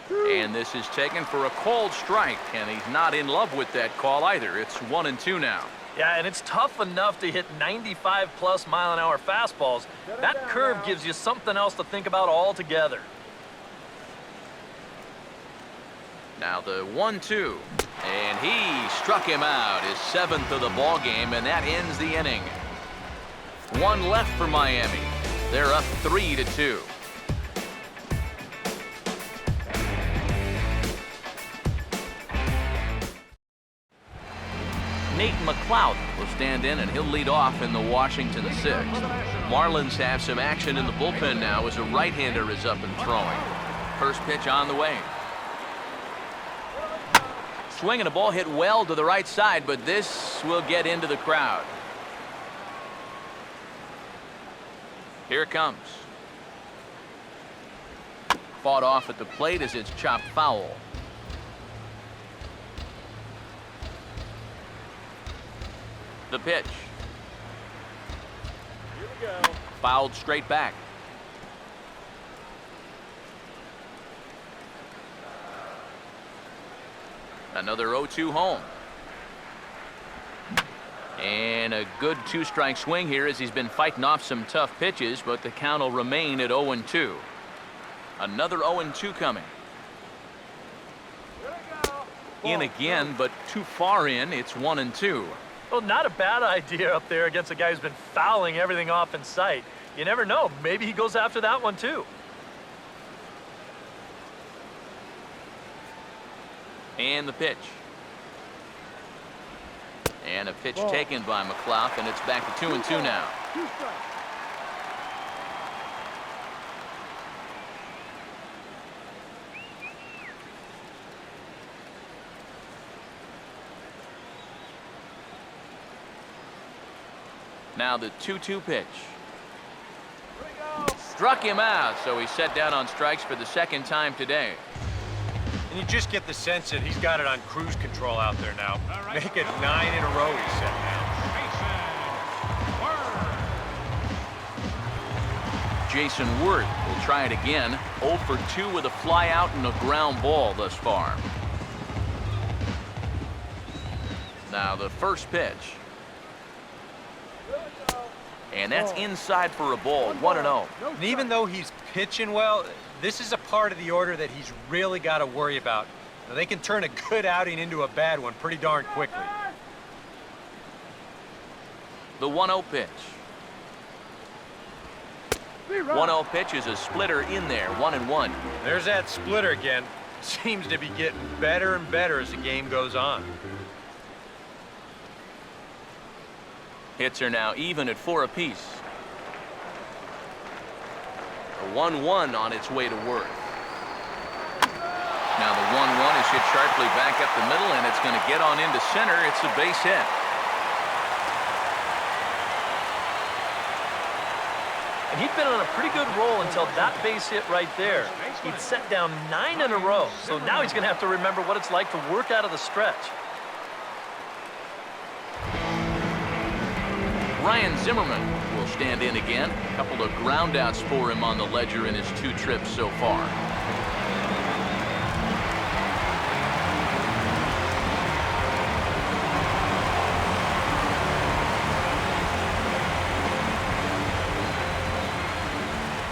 And this is taken for a called strike, and he's not in love with that call either. It's 1-2 now. Yeah, and it's tough enough to hit 95+ mile-an-hour fastballs. That curve gives you something else to think about altogether. Now the 1-2. And he struck him out, his 7th of the ball game, and that ends the inning. 1 left for Miami. They're up 3-2. Nate McLeod will stand in, and he'll lead off in the Washington 6th. Marlins have some action in the bullpen now as a right-hander is up and throwing. First pitch on the way. Swing and a ball hit well to the right side, but this will get into the crowd. Here it comes. Fought off at the plate as it's chopped foul. The pitch. Here we go. Fouled straight back. Another 0-2 home. And a good 2-strike swing here as he's been fighting off some tough pitches, but the count will remain at 0-2. Another 0-2 coming. Here we go. In again, but too far in. It's 1-2. Well, not a bad idea up there against a guy who's been fouling everything off in sight. You never know. Maybe he goes after that one, too. And the pitch. And a pitch taken by McLeod, and it's back to 2-2 now. 2 strikes. Now the 2-2 pitch. Here we go. Struck him out, so he's set down on strikes for the 2nd time today. And you just get the sense that he's got it on cruise control out there now. Make it 9 in a row he's set down. Jason Worth will try it again. 0 for 2 with a fly out and a ground ball thus far. Now the first pitch. And that's inside for a ball, 1-0. And even though he's pitching well, this is a part of the order that he's really got to worry about. Now, they can turn a good outing into a bad one pretty darn quickly. The 1-0 pitch. 1-0 pitch is a splitter in there, 1-1. There's that splitter again. Seems to be getting better and better as the game goes on. Hits are now even at 4 apiece. A 1-1 on its way to Worth. Now the 1-1 is hit sharply back up the middle, and it's going to get on into center. It's a base hit. And he'd been on a pretty good roll until that base hit right there. He'd set down 9 in a row, so now he's going to have to remember what it's like to work out of the stretch. Ryan Zimmerman will stand in again. A couple of groundouts for him on the ledger in his 2 trips so far.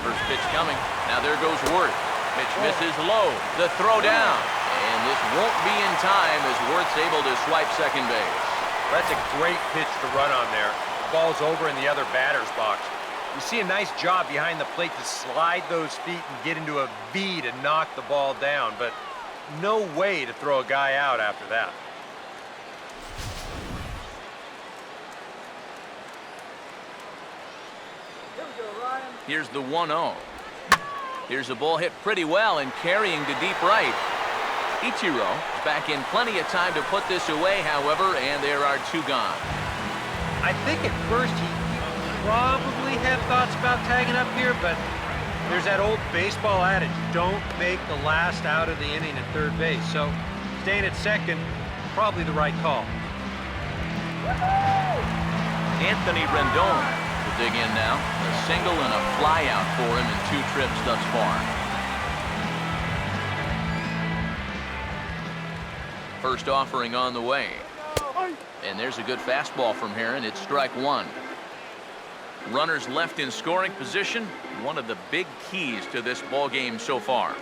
First pitch coming. Now there goes Worth. Pitch misses low. The throw down. And this won't be in time as Worth's able to swipe second base. That's a great pitch to run on there. The ball's over in the other batter's box. You see a nice job behind the plate to slide those feet and get into a V to knock the ball down, but no way to throw a guy out after that. Here we go, Ryan. Here's the 1-0. Here's a ball hit pretty well and carrying to deep right. Ichiro is back in plenty of time to put this away, however, and there are 2 gone. I think at first he probably had thoughts about tagging up here, but there's that old baseball adage, don't make the last out of the inning at third base. So staying at second, probably the right call. Anthony Rendon will dig in now. A single and a fly out for him in 2 trips thus far. First offering on the way. And there's a good fastball from here, and it's strike 1. Runners left in scoring position, one of the big keys to this ball game so far.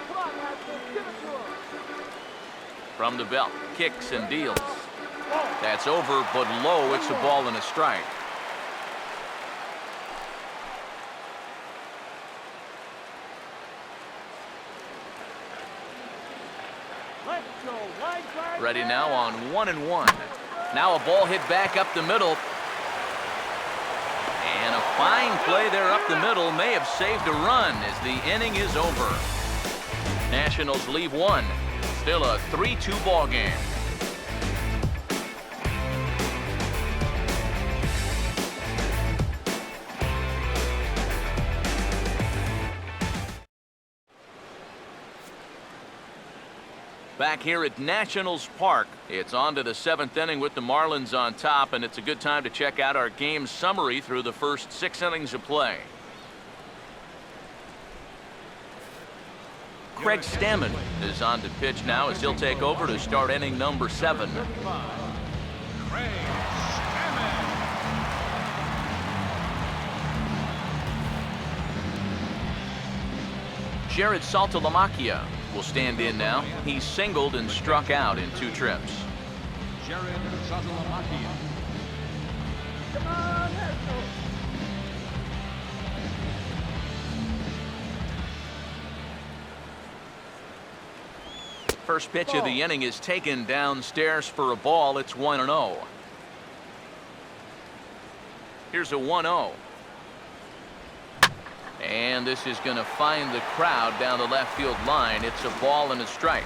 Come on, Haskell, give it to him. From the belt, kicks and deals. That's over, but low. It's a ball and a strike. Let's go. Line drive. Ready now on 1-1. Now a ball hit back up the middle. And a fine play there up the middle may have saved a run as the inning is over. Nationals leave 1. Still a 3-2 ball game. Back here at Nationals Park, it's on to the 7th inning with the Marlins on top, and it's a good time to check out our game summary through the first 6 innings of play. Craig Stammen is on to pitch now as he'll take over to start inning number 7. Craig Stammen. Jared Saltalamacchia will stand in now. He's singled and struck out in 2 trips. Jared Saltalamacchia. Come on, Haskell. First pitch of the inning is taken downstairs for a ball. It's 1-0. Here's a 1-0. And this is going to find the crowd down the left field line. It's a ball and a strike.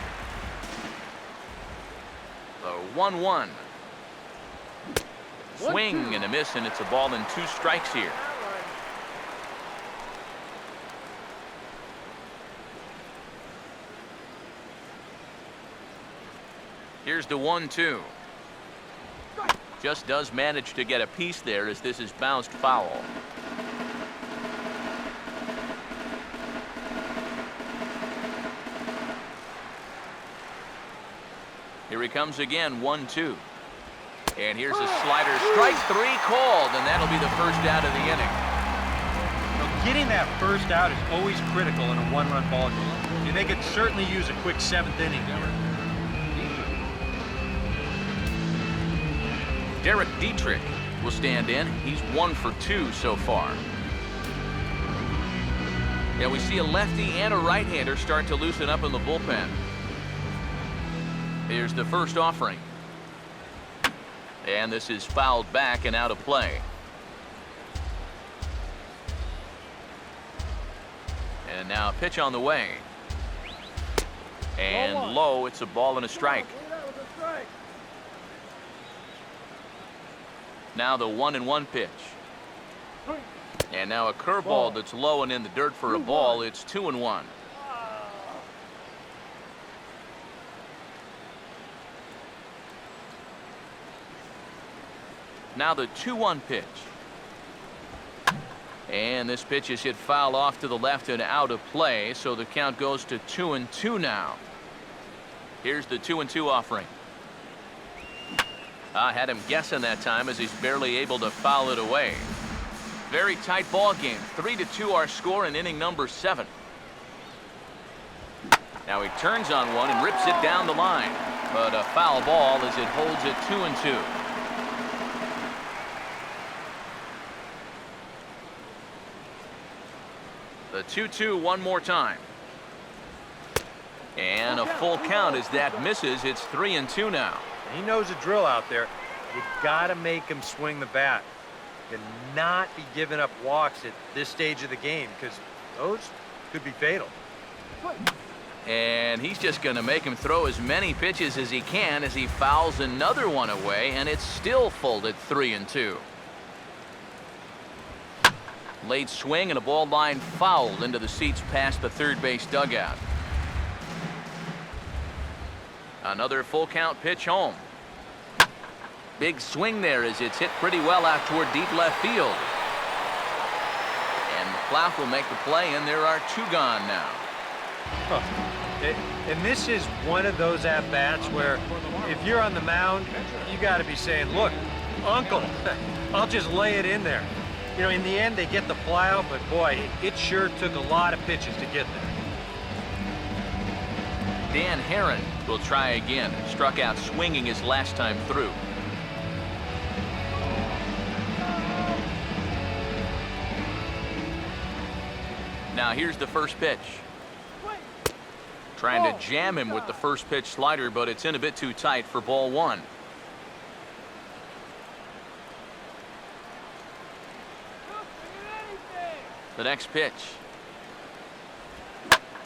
The 1-1. Swing and a miss, and it's a ball and 2 strikes here. Here's the 1-2. Just does manage to get a piece there as this is bounced foul. Here he comes again, 1-2. And here's a slider. Strike 3 called, and that'll be the first out of the inning. Now, getting that first out is always critical in a 1-run ball game. And they could certainly use a quick 7th inning here. Derek Dietrich will stand in. He's 1 for 2 so far. Yeah, we see a lefty and a right-hander start to loosen up in the bullpen. Here's the first offering. And this is fouled back and out of play. And now a pitch on the way. And low, it's a ball and a strike. Now the 1-1 pitch. And now a curveball that's low and in the dirt for a ball. It's 2-1. Now the 2-1 pitch. And this pitch is hit foul off to the left and out of play, so the count goes to 2-2 now. Here's the 2-2 offering. I had him guessing that time as he's barely able to foul it away. Very tight ball game. 3-2 our score in inning number 7. Now he turns on one and rips it down the line, but a foul ball as it holds it 2-2. The 2-2 one more time. And a full count as that misses. It's 3-2 now. He knows the drill out there. You got to make him swing the bat. And not be giving up walks at this stage of the game, because those could be fatal. And he's just going to make him throw as many pitches as he can as he fouls another one away, and it's still folded 3-2. Late swing and a ball line fouled into the seats past the third base dugout. Another full count pitch home. Big swing there as it's hit pretty well out toward deep left field. And McLeod will make the play, and there are 2 gone now. And this is one of those at-bats where if you're on the mound, you got to be saying, look, uncle, I'll just lay it in there. You know, in the end, they get the flyout, but boy, it sure took a lot of pitches to get there. Dan Herron will try again. Struck out swinging his last time through. Now here's the first pitch. Trying to jam him with the first pitch slider, but it's in a bit too tight for ball 1. The next pitch.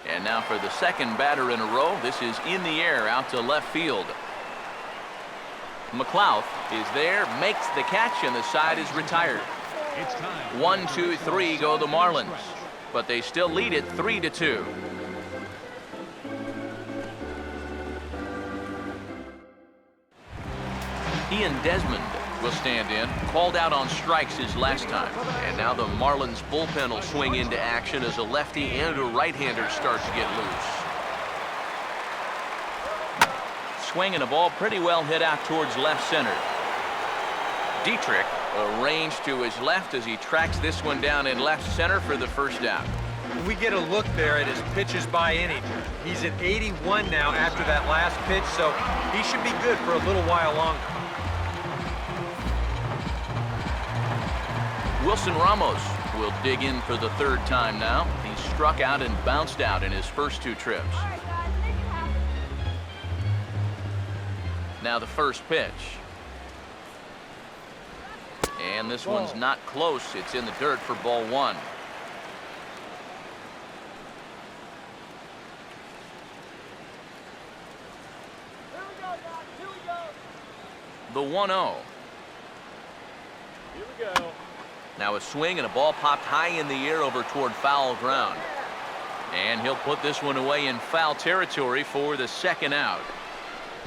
And now for the second batter in a row. This is in the air out to left field. McLeod is there, makes the catch, and the side is retired. 1, 2, 3 go the Marlins, but they still lead it 3-2. Ian Desmond will stand in, called out on strikes his last time. And now the Marlins bullpen will swing into action as a lefty and a right-hander start to get loose. Swing and a ball pretty well hit out towards left center. Dietrich arranged to his left as he tracks this one down in left center for the first out. We get a look there at his pitches by inning. He's at 81 now after that last pitch, so he should be good for a little while longer. Wilson Ramos will dig in for the 3rd time now. He struck out and bounced out in his first 2 trips. Now the first pitch. And this one's not close. It's in the dirt for ball 1. The 1-0. Here we go. Now a swing and a ball popped high in the air over toward foul ground. And he'll put this one away in foul territory for the 2nd out.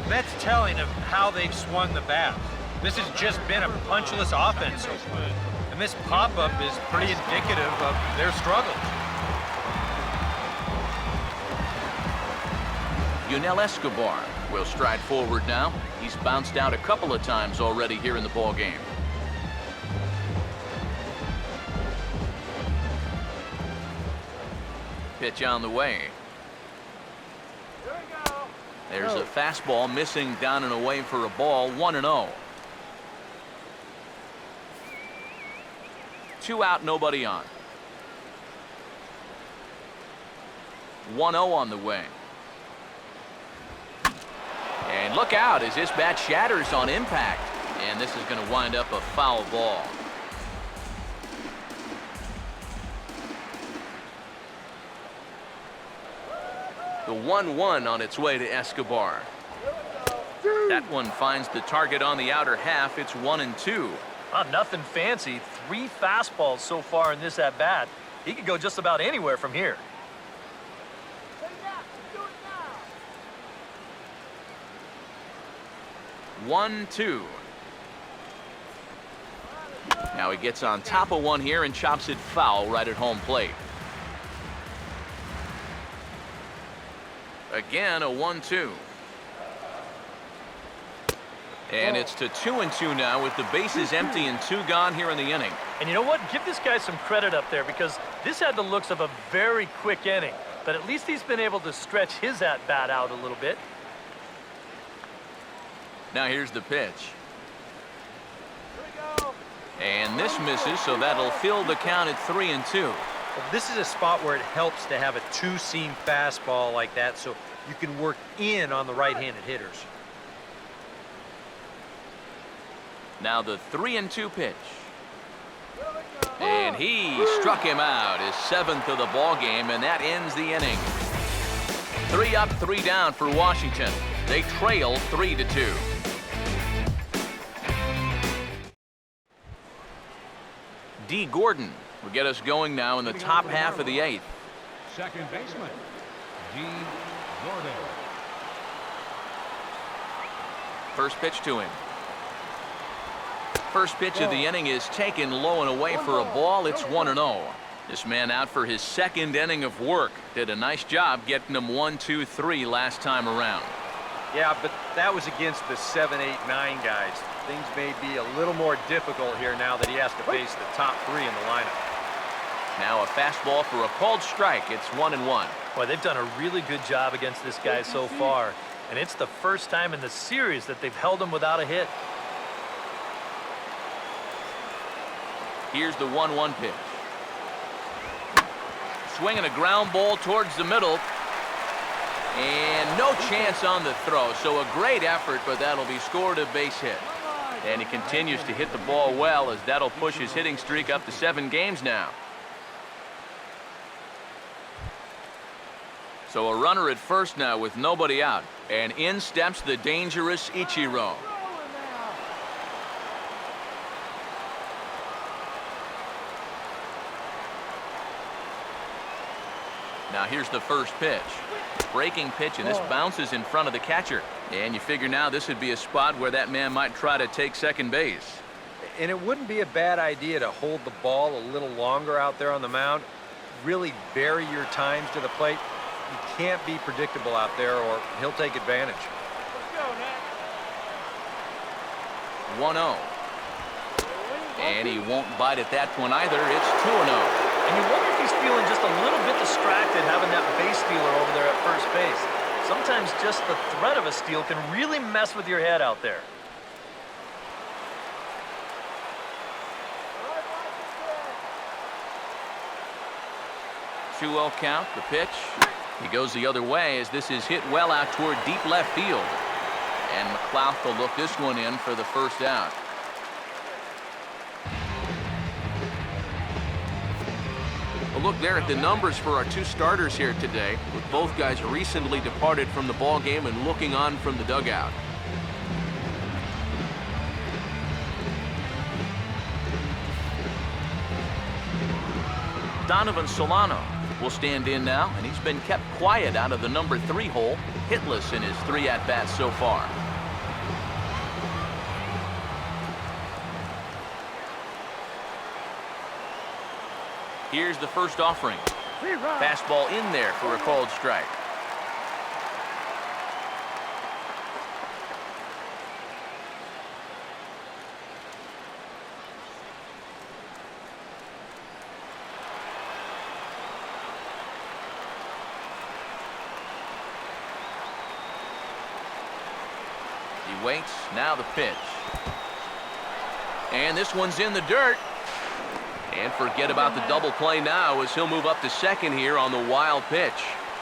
That's telling of how they've swung the bat. This has just been a punchless offense so far. And this pop-up is pretty indicative of their struggles. Yunel Escobar will stride forward now. He's bounced out a couple of times already here in the ball game. Pitch on the way. Here we go. There's a fastball missing down and away for a ball. 1-0. 2 out, nobody on. 1-0 on the way. And look out as this bat shatters on impact. And this is going to wind up a foul ball. The 1-1 on its way to Escobar. That one finds the target on the outer half. It's 1-2. Nothing fancy. 3 fastballs so far in this at-bat. He could go just about anywhere from here. 1-2. Now he gets on top of one here and chops it foul right at home plate. Again, a 1-2. And it's to 2-2 now with the bases empty and 2 gone here in the inning. And you know what? Give this guy some credit up there because this had the looks of a very quick inning. But at least he's been able to stretch his at-bat out a little bit. Now here's the pitch. And this misses, so that'll fill the count at 3-2. Well, this is a spot where it helps to have a 2-seam fastball like that so you can work in on the right-handed hitters. Now the 3-2 pitch. And he struck him out, his 7th of the ball game, and that ends the inning. 3 up, 3 down for Washington. They trail 3-2. D. Gordon will get us going now in the top half of the 8th. Second baseman, D. Gordon. First pitch to him. First pitch of the inning is taken low and away for a ball. It's 1-0. This man out for his 2nd inning of work. Did a nice job getting him 1-2-3 last time around. Yeah, but that was against the 7, 8, 9 guys. Things may be a little more difficult here now that he has to face the top 3 in the lineup. Now a fastball for a called strike. It's 1-1. Boy, they've done a really good job against this guy so far. And it's the first time in the series that they've held him without a hit. Here's the 1-1 pitch. Swinging a ground ball towards the middle. And no chance on the throw. So a great effort, but that'll be scored a base hit. And he continues to hit the ball well as that'll push his hitting streak up to 7 games now. So a runner at first now with nobody out. And in steps the dangerous Ichiro. Now here's the first pitch. Breaking pitch, and this bounces in front of the catcher. And you figure now this would be a spot where that man might try to take second base. And it wouldn't be a bad idea to hold the ball a little longer out there on the mound. Really vary your times to the plate. You can't be predictable out there or he'll take advantage. 1-0. And he won't bite at that one either. It's 2-0. And you wonder if he's feeling just a little bit distracted having that base stealer over there at first base. Sometimes just the threat of a steal can really mess with your head out there. Two-0 count, the pitch. He goes the other way as this is hit well out toward deep left field. And McLeod will look this one in for the first out. A look there at the numbers for our 2 starters here today, with both guys recently departed from the ball game and looking on from the dugout. Donovan Solano will stand in now, and he's been kept quiet out of the number 3 hole, hitless in his 3 at-bats so far. Here's the first offering. Fastball in there for a called strike. He waits, now the pitch. And this one's in the dirt. And forget about the double play now as he'll move up to second here on the wild pitch.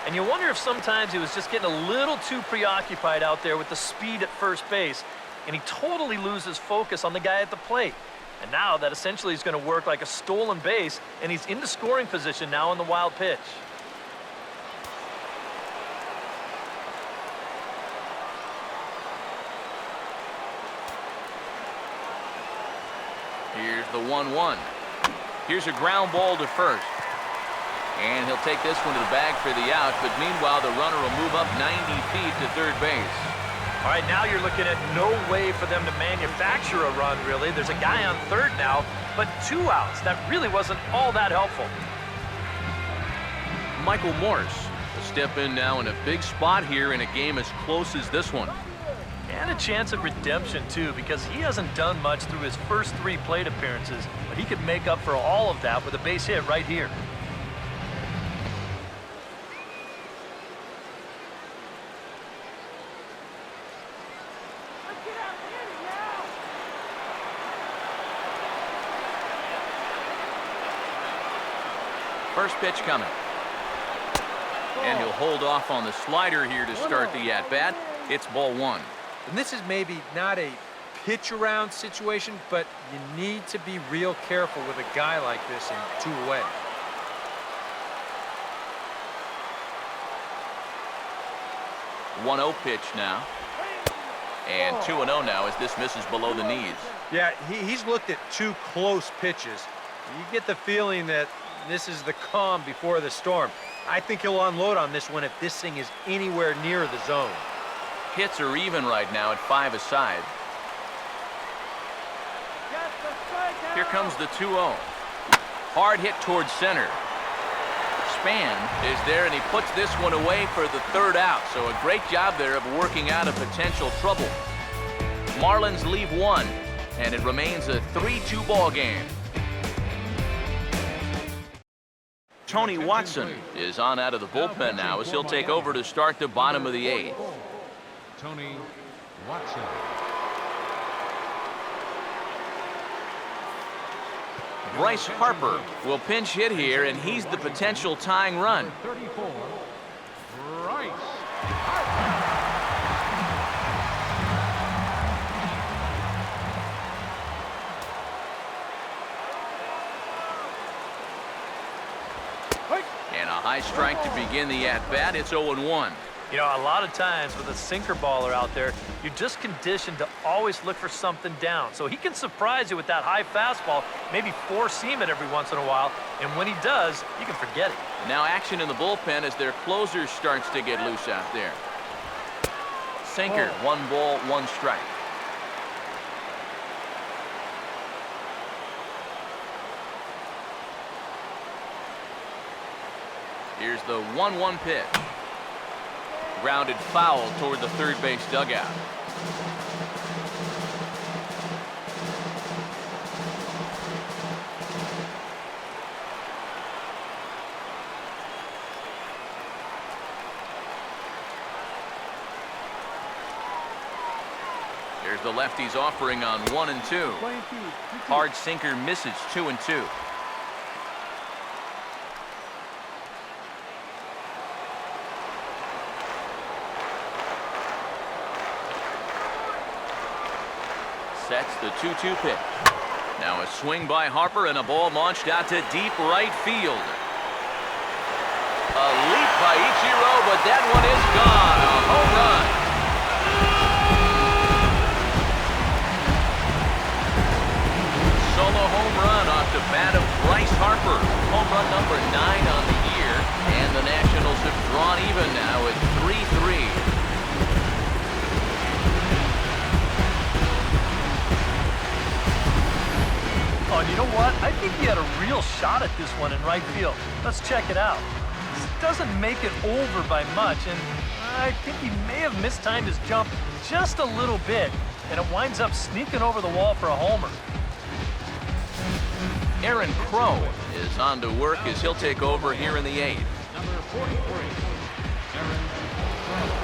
And you wonder if sometimes he was just getting a little too preoccupied out there with the speed at first base. and he totally loses focus on the guy at the plate. And now that essentially is going to work like a stolen base, and he's into scoring position now on the wild pitch. Here's the 1-1. Here's a ground ball to first. And he'll take this one to the bag for the out, but meanwhile the runner will move up 90 feet to third base. All right, now you're looking at no way for them to manufacture a run, really. There's a guy on third now, but 2 outs. That really wasn't all that helpful. Michael Morse will step in now in a big spot here in a game as close as this one. And a chance at redemption, too, because he hasn't done much through his first 3 plate appearances, but he could make up for all of that with a base hit right here. First pitch coming. And he'll hold off on the slider here to start the at-bat. It's ball 1. And this is maybe not a pitch-around situation, but you need to be real careful with a guy like this in 2 away. One 1-0 pitch now. And 2-0 now as this misses below the knees. Yeah, he's looked at 2 close pitches. You get the feeling that this is the calm before the storm. I think he'll unload on this one if this thing is anywhere near the zone. Hits are even right now at 5 aside. Here comes the 2-0. Hard hit towards center. Span is there, and he puts this one away for the 3rd out. So a great job there of working out a potential trouble. Marlins leave 1, and it remains a 3-2 ball game. Tony Watson is on out of the bullpen now as he'll take over to start the bottom of the 8th. Tony Watson. Bryce Harper will pinch hit here, and he's the potential tying run. 34, Bryce Harper. And a high strike to begin the at-bat. It's 0-1. You know, a lot of times with a sinker baller out there, you're just conditioned to always look for something down. So he can surprise you with that high fastball, maybe four-seam it every once in a while, and when he does, you can forget it. Now action in the bullpen as their closer starts to get loose out there. Sinker, 1 ball, 1 strike. Here's the 1-1 pitch. Grounded foul toward the third base dugout. Here's the lefty's offering on 1 and 2. Hard sinker misses 2 and 2. That's the 2-2 pitch. Now a swing by Harper and a ball launched out to deep right field. A leap by Ichiro, but that one is gone. A home run. Solo home run off the bat of Bryce Harper. Home run number 9 on the year. And the Nationals have drawn even now at 3-3. Oh, and you know what? I think he had a real shot at this one in right field. Let's check it out. This doesn't make it over by much, and I think he may have mistimed his jump just a little bit, and it winds up sneaking over the wall for a homer. Aaron Crow is on to work as he'll take over here in the 8th. Number 43, Aaron Crow.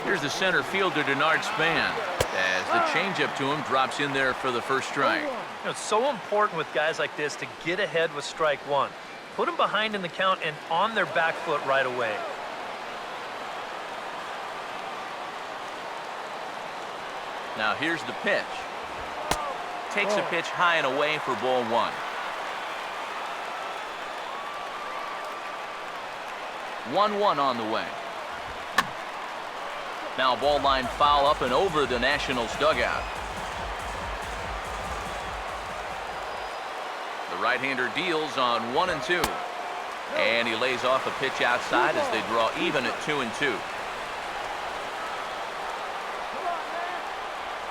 Here's the center fielder, Denard Span. As the changeup to him drops in there for the first strike. You know, it's so important with guys like this to get ahead with strike one. Put them behind in the count and on their back foot right away. Now here's the pitch. Takes a pitch high and away for ball one. 1-1 on the way. Now ball line foul up and over the Nationals dugout. The right-hander deals on 1 and 2. And he lays off a pitch outside as they draw even at 2 and 2.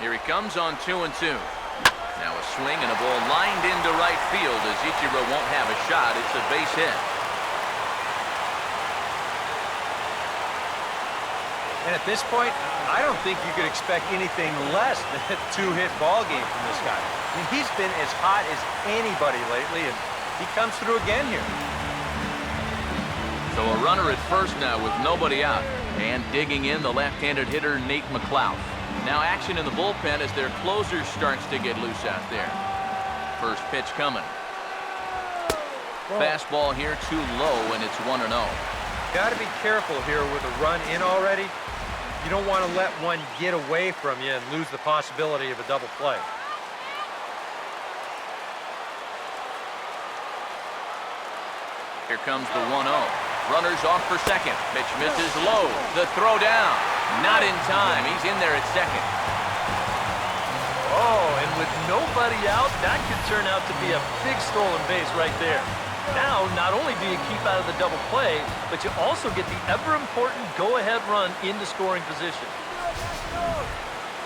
Here he comes on 2 and 2. Now a swing and a ball lined into right field as Ichiro won't have a shot. It's a base hit. And at this point, I don't think you could expect anything less than a two-hit ball game from this guy. I mean, he's been as hot as anybody lately, and he comes through again here. So a runner at first now with nobody out. And digging in the left-handed hitter, Nate McLeod. Now action in the bullpen as their closer starts to get loose out there. First pitch coming. Fastball here too low, and it's 1-0. Got to be careful here with a run in already. You don't want to let one get away from you and lose the possibility of a double play. Here comes the 1-0. Runners off for second. Pitch misses low. The throw down. Not in time. He's in there at second. Oh, and with nobody out, that could turn out to be a big stolen base right there. Now, not only do you keep out of the double play, but you also get the ever-important go-ahead run into scoring position.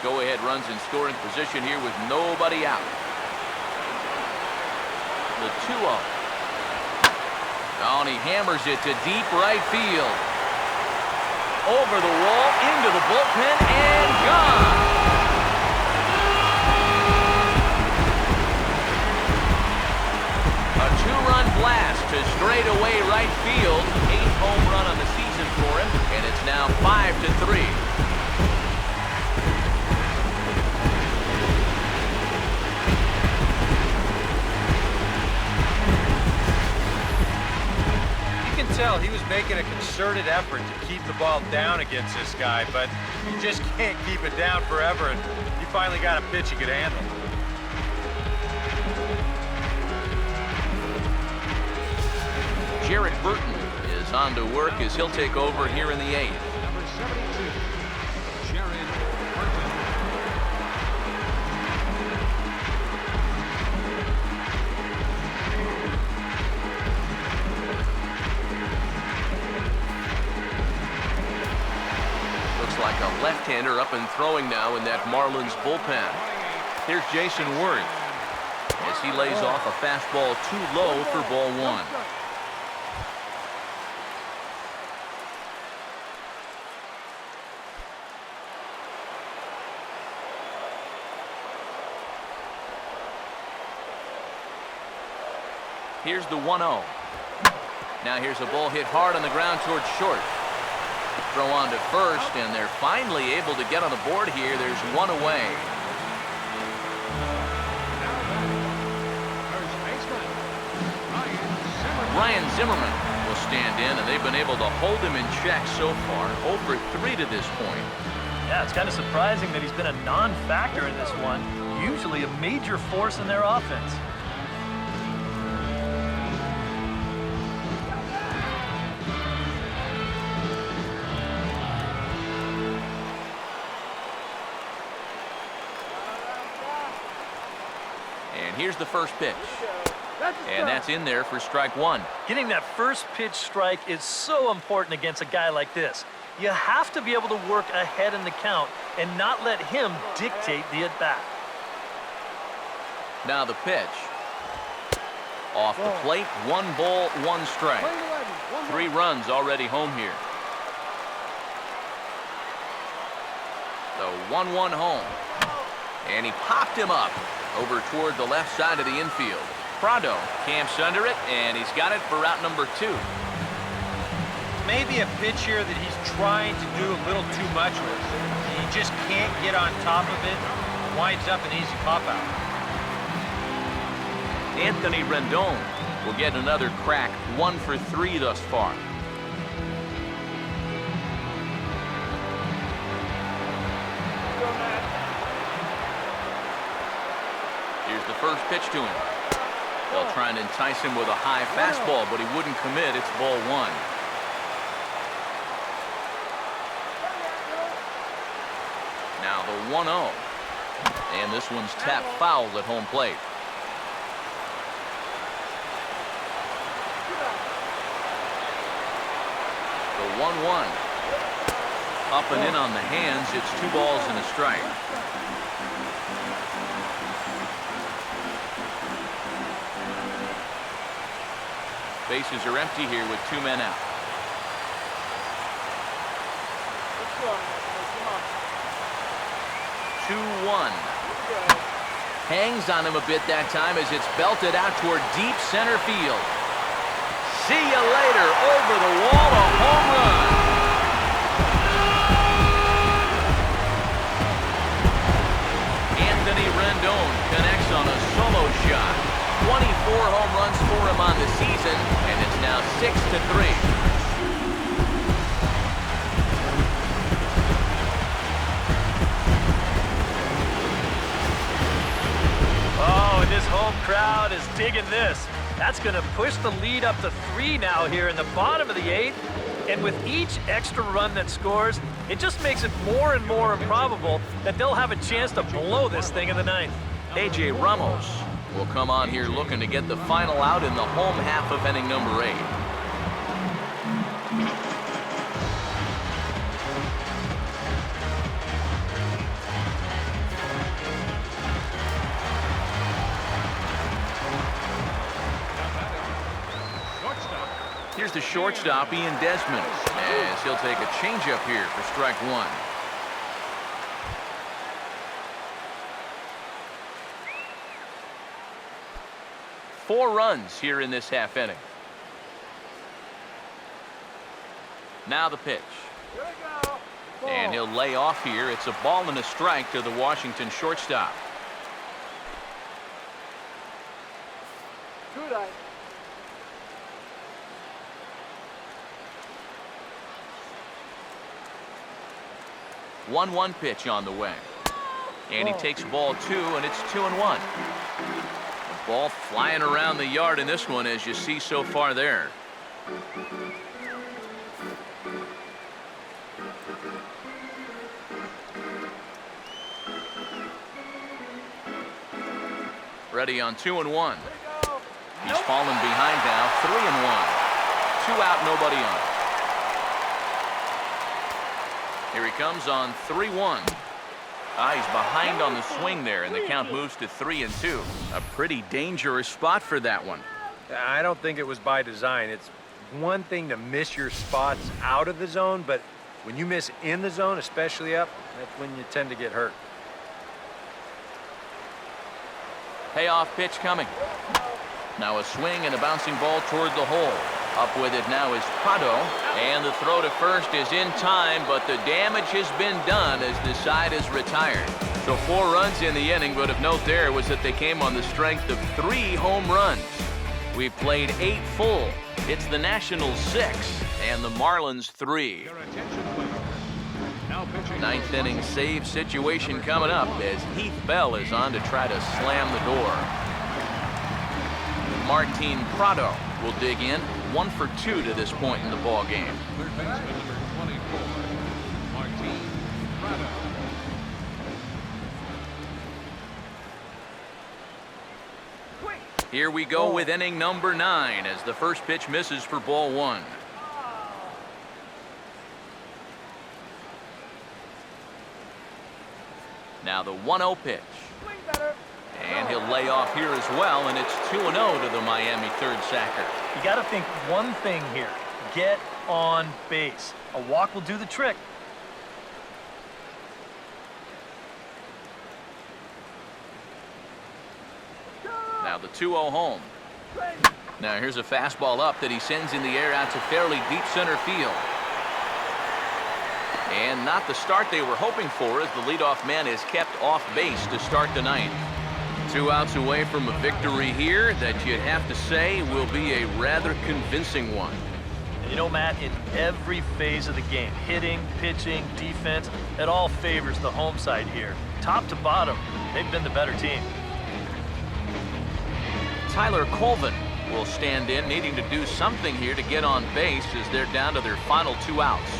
Go-ahead runs in scoring position here with nobody out. The 2-0. Oh, and he hammers it to deep right field. Over the wall, into the bullpen, and gone. A two-run blast to straightaway right field. 8th home run on the season for him, and it's now 5-3. He was making a concerted effort to keep the ball down against this guy, but you just can't keep it down forever, and he finally got a pitch he could handle. Jarrett Burton is on to work as he'll take over here in the 8th. Number 72, Jarrett Burton. Like a left-hander up and throwing now in that Marlins bullpen. Here's Jason Worth as he lays off a fastball too low for ball one. Here's the 1-0. Now here's a ball hit hard on the ground towards short. Throw on to first, and they're finally able to get on the board here. There's one away. First baseman, Ryan Zimmerman will stand in, and they've been able to hold him in check so far. Over 3 to this point. Yeah, it's kind of surprising that he's been a non-factor in this one. Usually a major force in their offense. Here's the first pitch. And that's in there for strike one. Getting that first pitch strike is so important against a guy like this. You have to be able to work ahead in the count and not let him dictate the at-bat. Now the pitch. Off the plate, 1 ball, 1 strike. 3 runs already home here. The 1-1 home. And he popped him up over toward the left side of the infield. Prado camps under it, and he's got it for route number 2. Maybe a pitch here that he's trying to do a little too much with. he just can't get on top of it. Winds up an easy pop-out. Anthony Rendon will get another crack, 1 for 3 thus far. Here's the first pitch to him. They'll try and entice him with a high fastball, but he wouldn't commit. It's ball 1. Now the 1-0. And this one's tapped foul at home plate. The 1-1. Up and in on the hands. It's 2 balls and a strike. Bases are empty here with 2 men out. 2-1. Hangs on him a bit that time as it's belted out toward deep center field. See you later. Over the wall, a home run. Anthony Rendon connects on a solo shot. 24 home runs for him on the season, and it's now 6-3. Oh, and this home crowd is digging this. That's going to push the lead up to 3 now here in the bottom of the 8th. And with each extra run that scores, it just makes it more and more improbable that they'll have a chance to blow this thing in the 9th. A.J. Ramos will come on here looking to get the final out in the home half of inning number 8. Here's the shortstop, Ian Desmond, as he'll take a changeup here for strike 1. Four runs here in this half inning. Now the pitch. And he'll lay off here. It's a ball and a strike to the Washington shortstop. Good eye. 1-1 pitch on the way. And he takes ball 2, and it's 2-1. Ball flying around the yard in this one, as you see so far there. Ready on 2-1. He's fallen behind now, 3-1. 2 out, nobody on. Here he comes on 3-1. He's behind on the swing there, and the count moves to 3-2. A pretty dangerous spot for that one. I don't think it was by design. It's one thing to miss your spots out of the zone, but when you miss in the zone, especially up, that's when you tend to get hurt. Payoff pitch coming. Now a swing and a bouncing ball toward the hole. Up with it now is Prado, and the throw to first is in time, but the damage has been done as the side is retired. So 4 runs in the inning, but of note there was that they came on the strength of 3 home runs. We've played 8 full. It's the Nationals 6 and the Marlins 3. 9th inning save situation coming up as Heath Bell is on to try to slam the door. Martin Prado will dig in. 1 for 2 to this point in the ball game. Third baseman number 24, Martin Prado. Here we go with inning number 9 as the first pitch misses for ball 1. Now the 1-0 pitch. And he'll lay off here as well, and it's 2-0 to the Miami third sacker. You got to think one thing here. Get on base. A walk will do the trick. Now the 2-0 home. Now here's a fastball up that he sends in the air out to fairly deep center field. And not the start they were hoping for, as the leadoff man is kept off base to start the ninth. 2 outs away from a victory here that you'd have to say will be a rather convincing one. You know, Matt, in every phase of the game, hitting, pitching, defense, it all favors the home side here. Top to bottom, they've been the better team. Tyler Colvin will stand in, needing to do something here to get on base as they're down to their final 2 outs.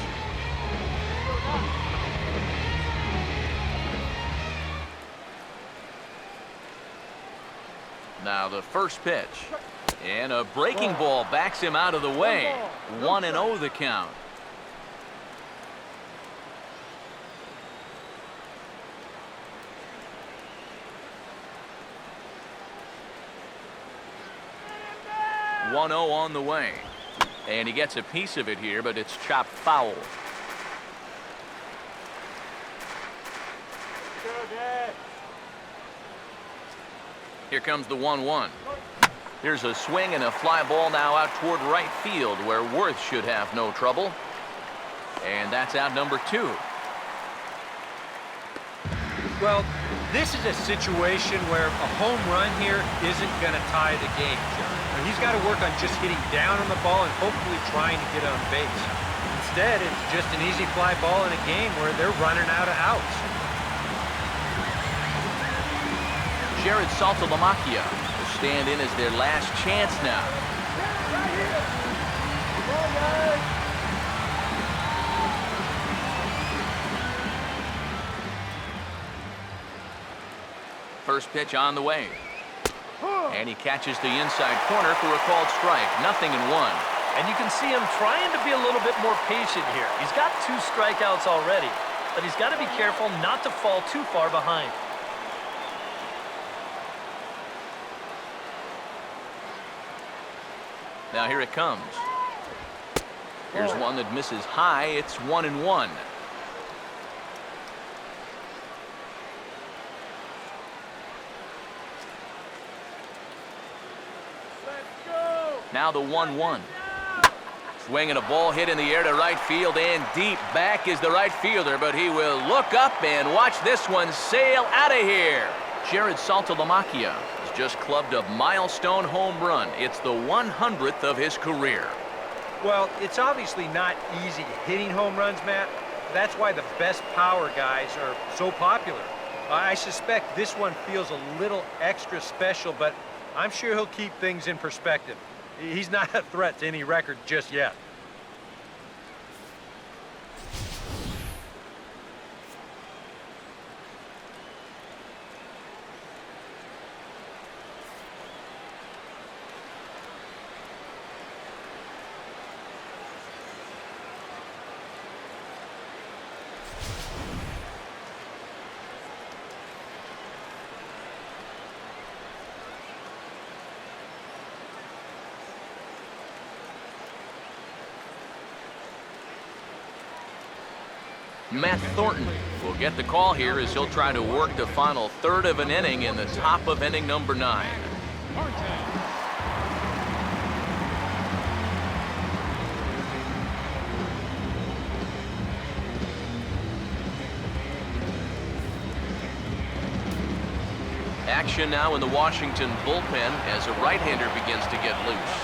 Now the first pitch. And a breaking ball backs him out of the way. 1-0 the count. One 0 on the way. And he gets a piece of it here, but it's chopped foul. Here comes the 1-1. Here's a swing and a fly ball now out toward right field, where Worth should have no trouble. And that's out number 2. Well, this is a situation where a home run here isn't going to tie the game, John. He's got to work on just hitting down on the ball and hopefully trying to get on base. Instead, it's just an easy fly ball in a game where they're running out of outs. Jared Saltalamacchia will stand in as their last chance now. First pitch on the way. And he catches the inside corner for a called strike. 0-1. And you can see him trying to be a little bit more patient here. He's got 2 strikeouts already, but he's got to be careful not to fall too far behind. Now here it comes. Here's one that misses high. It's 1-1. Now the 1-1. Swing and a ball hit in the air to right field, and deep back is the right fielder, but he will look up and watch this one sail out of here. Jared Saltalamacchia has just clubbed a milestone home run. It's the 100th of his career. Well, it's obviously not easy hitting home runs, Matt. That's why the best power guys are so popular. I suspect this one feels a little extra special, but I'm sure he'll keep things in perspective. He's not a threat to any record just yet. Matt Thornton will get the call here as he'll try to work the final third of an inning in the top of inning number 9. Action now in the Washington bullpen as a right-hander begins to get loose.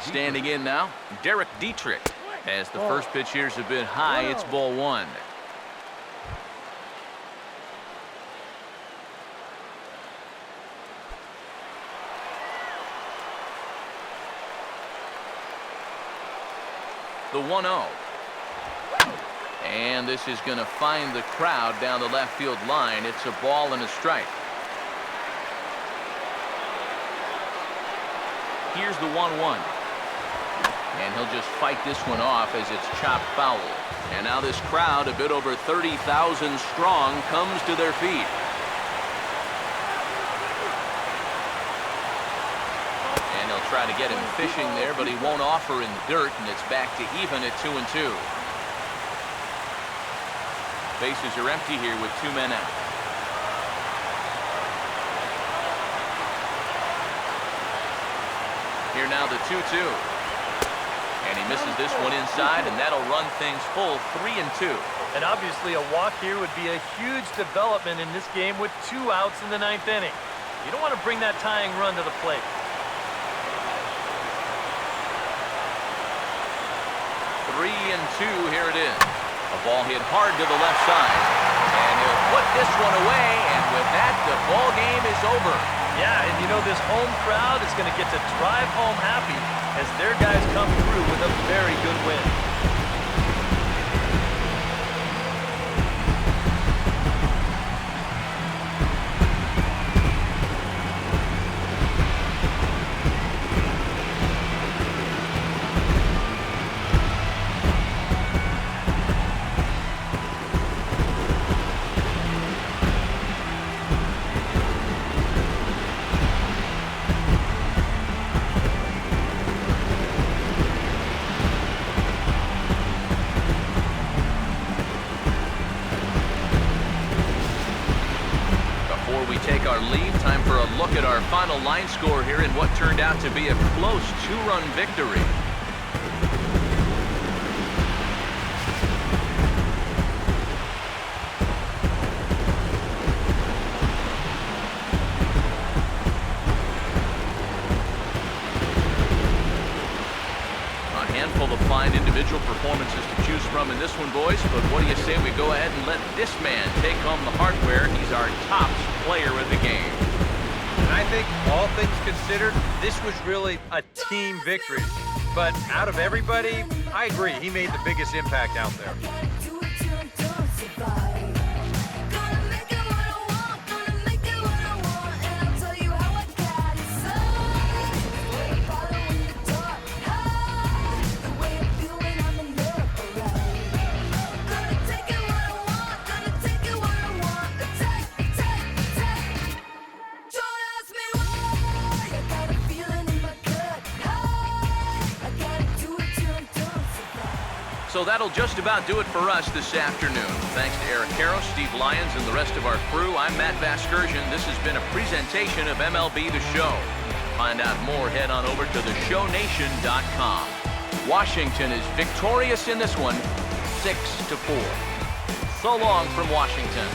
Standing in now, Derek Dietrich. As the first pitch here is a bit high, it's ball 1. The 1-0. And this is going to find the crowd down the left field line. It's a ball and a strike. Here's the 1-1. And he'll just fight this one off as it's chopped foul. And now this crowd, a bit over 30,000 strong, comes to their feet. And he'll try to get him fishing there, but he won't offer in the dirt, and it's back to even at 2-2. Bases are empty here with 2 men out. Here now the 2-2. And he misses this one inside, and that'll run things full 3-2. And obviously a walk here would be a huge development in this game with 2 outs in the 9th inning. You don't want to bring that tying run to the plate. 3-2, here it is. A ball hit hard to the left side. And he'll put this one away, and with that, the ball game is over. Yeah, and you know this home crowd is going to get to drive home happy as their guys come through with a very good win. Our lead. Time for a look at our final line score here in what turned out to be a close 2-run victory. A handful of fine individual performances to choose from in this one, boys, but what do you say we go ahead and let this man take home the hardware? He's our top player of the game. And I think, all things considered, this was really a team victory. But out of everybody, I agree, he made the biggest impact out there. So that'll just about do it for us this afternoon. Thanks to Eric Harrow, Steve Lyons, and the rest of our crew, I'm Matt Vasgersian. This has been a presentation of MLB The Show. Find out more, head on over to theshownation.com. Washington is victorious in this one, 6-4. So long from Washington.